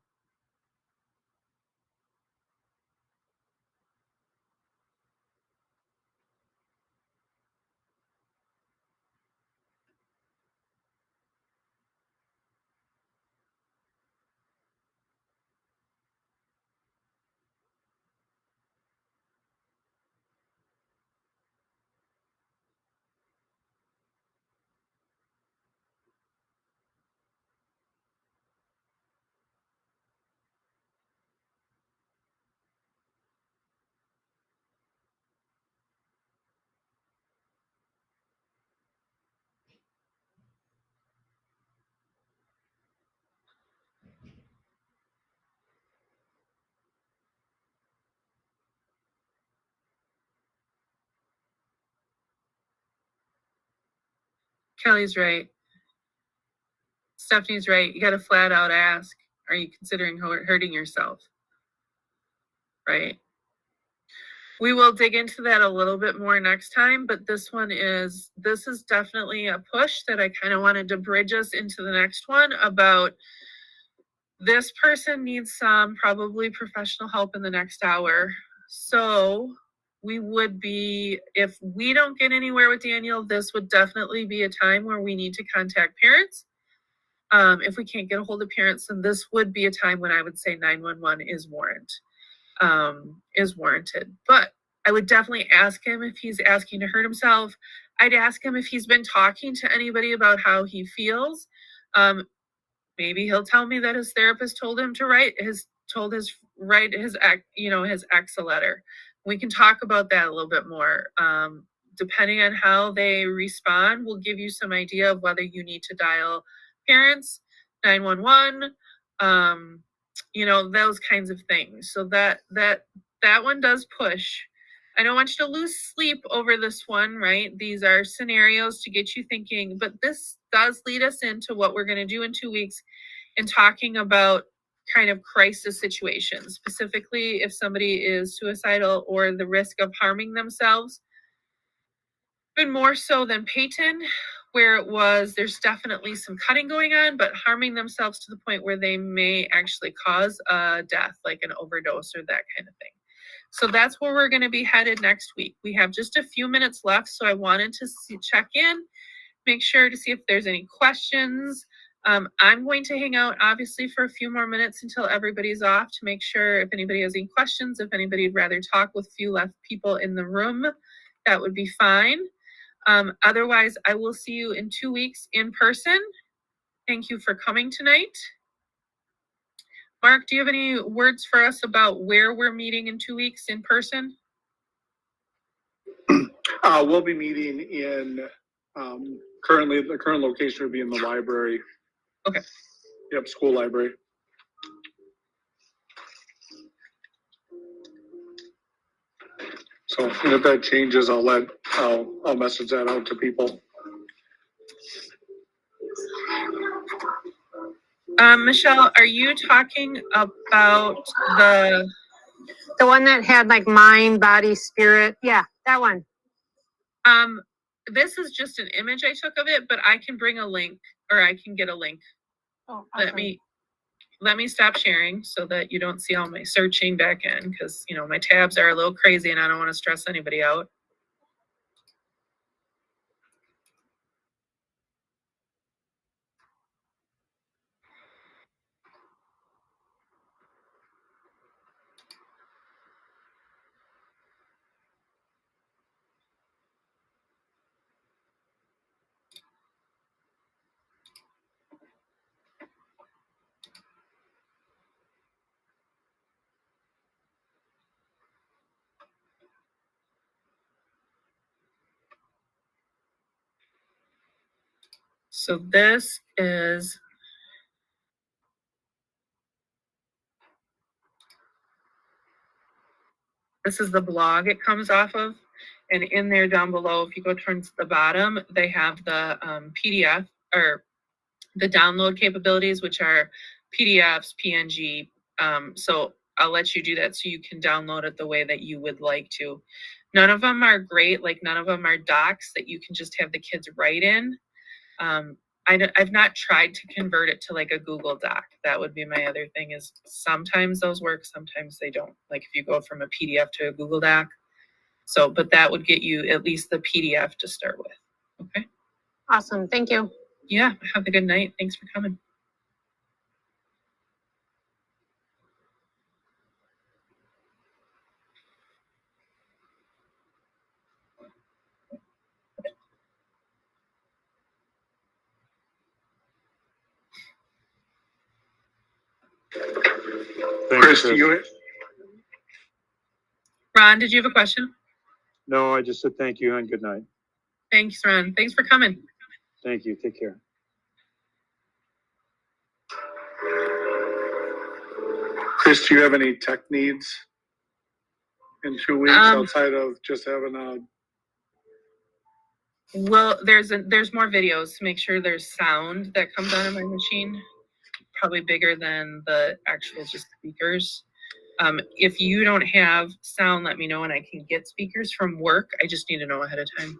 Speaker 1: Kelly's right. Stephanie's right. You got to flat out ask, are you considering hurting yourself? Right? We will dig into that a little bit more next time, but this is definitely a push that I kind of wanted to bridge us into the next one about this person needs some probably professional help in the next hour. So we would be, if we don't get anywhere with Daniel, this would definitely be a time where we need to contact parents. If we can't get a hold of parents, then this would be a time when I would say 911 is warranted. But I would definitely ask him if he's asking to hurt himself. I'd ask him if he's been talking to anybody about how he feels. Maybe he'll tell me that his therapist told him to write his ex a letter. We can talk about that a little bit more. Depending on how they respond, we'll give you some idea of whether you need to dial parents, 911, those kinds of things. So that one does push. I don't want you to lose sleep over this one, right? These are scenarios to get you thinking, but this does lead us into what we're going to do in 2 weeks and talking about kind of crisis situations, specifically if somebody is suicidal or the risk of harming themselves. Even more so than Peyton, where it was, there's definitely some cutting going on, but harming themselves to the point where they may actually cause a death, like an overdose or that kind of thing. So that's where we're going to be headed next week. We have just a few minutes left, so I wanted to check in, make sure to see if there's any questions. I'm going to hang out, obviously, for a few more minutes until everybody's off to make sure if anybody has any questions, if anybody would rather talk with few left people in the room, that would be fine. Otherwise, I will see you in 2 weeks in person. Thank you for coming tonight. Mark, do you have any words for us about where we're meeting in 2 weeks in person?
Speaker 17: We'll be meeting in, currently, the current location would be in the library.
Speaker 1: Okay.
Speaker 17: Yep, school library. So and if that changes, I'll message that out to people.
Speaker 1: Michelle, are you talking about the
Speaker 5: one that had like mind, body, spirit? Yeah, that one.
Speaker 1: This is just an image I took of it, but I can bring a link, or I can get a link.
Speaker 5: Oh, okay.
Speaker 1: Let me stop sharing so that you don't see all my searching back in, because my tabs are a little crazy and I don't want to stress anybody out. So this is the blog it comes off of. And in there down below, if you go towards the bottom, they have the PDF or the download capabilities, which are PDFs, PNG. So I'll let you do that so you can download it the way that you would like to. None of them are great. Like none of them are docs that you can just have the kids write in. I've not tried to convert it to like a Google Doc. That would be my other thing, is sometimes those work, sometimes they don't. Like if you go from a PDF to a Google Doc. So, but that would get you at least the PDF to start with. Okay.
Speaker 5: Awesome. Thank you.
Speaker 1: Yeah. Have a good night. Thanks for coming.
Speaker 17: Chris, do you?
Speaker 1: Ron, did you have a question?
Speaker 12: No, I just said thank you and good night.
Speaker 1: Thanks, Ron. Thanks for coming.
Speaker 12: Thank you. Take care.
Speaker 17: Chris, do you have any tech needs in 2 weeks outside of just having a
Speaker 1: Well, there's more videos to make sure there's sound that comes out of my machine, probably bigger than the actual just speakers. If you don't have sound, let me know and I can get speakers from work. I just need to know ahead of time.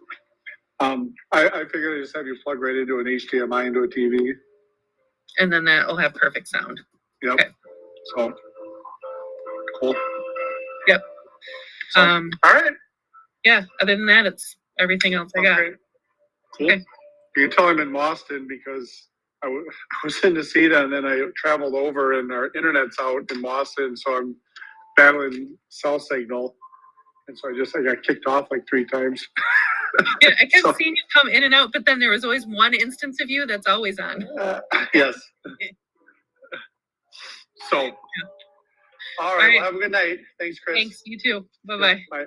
Speaker 17: I figured I just have you plug right into an HDMI into a TV.
Speaker 1: And then that'll have perfect sound.
Speaker 17: Yep.
Speaker 1: Okay.
Speaker 17: So cool.
Speaker 1: Yep.
Speaker 17: All right.
Speaker 1: Yeah. Other than that, it's everything else I got.
Speaker 17: Okay. Cool.
Speaker 1: Okay.
Speaker 17: You can tell I'm in Boston because I was in Necedah and then I traveled over and our internet's out in Boston, so I'm battling cell signal, and so I got kicked off like 3 times.
Speaker 1: Yeah, I kept seeing you come in and out, but then there was always one instance of you that's always on.
Speaker 17: Yes. So, all right. Well, have a good night. Thanks, Chris.
Speaker 1: Thanks. You too. Bye-bye.
Speaker 17: Bye.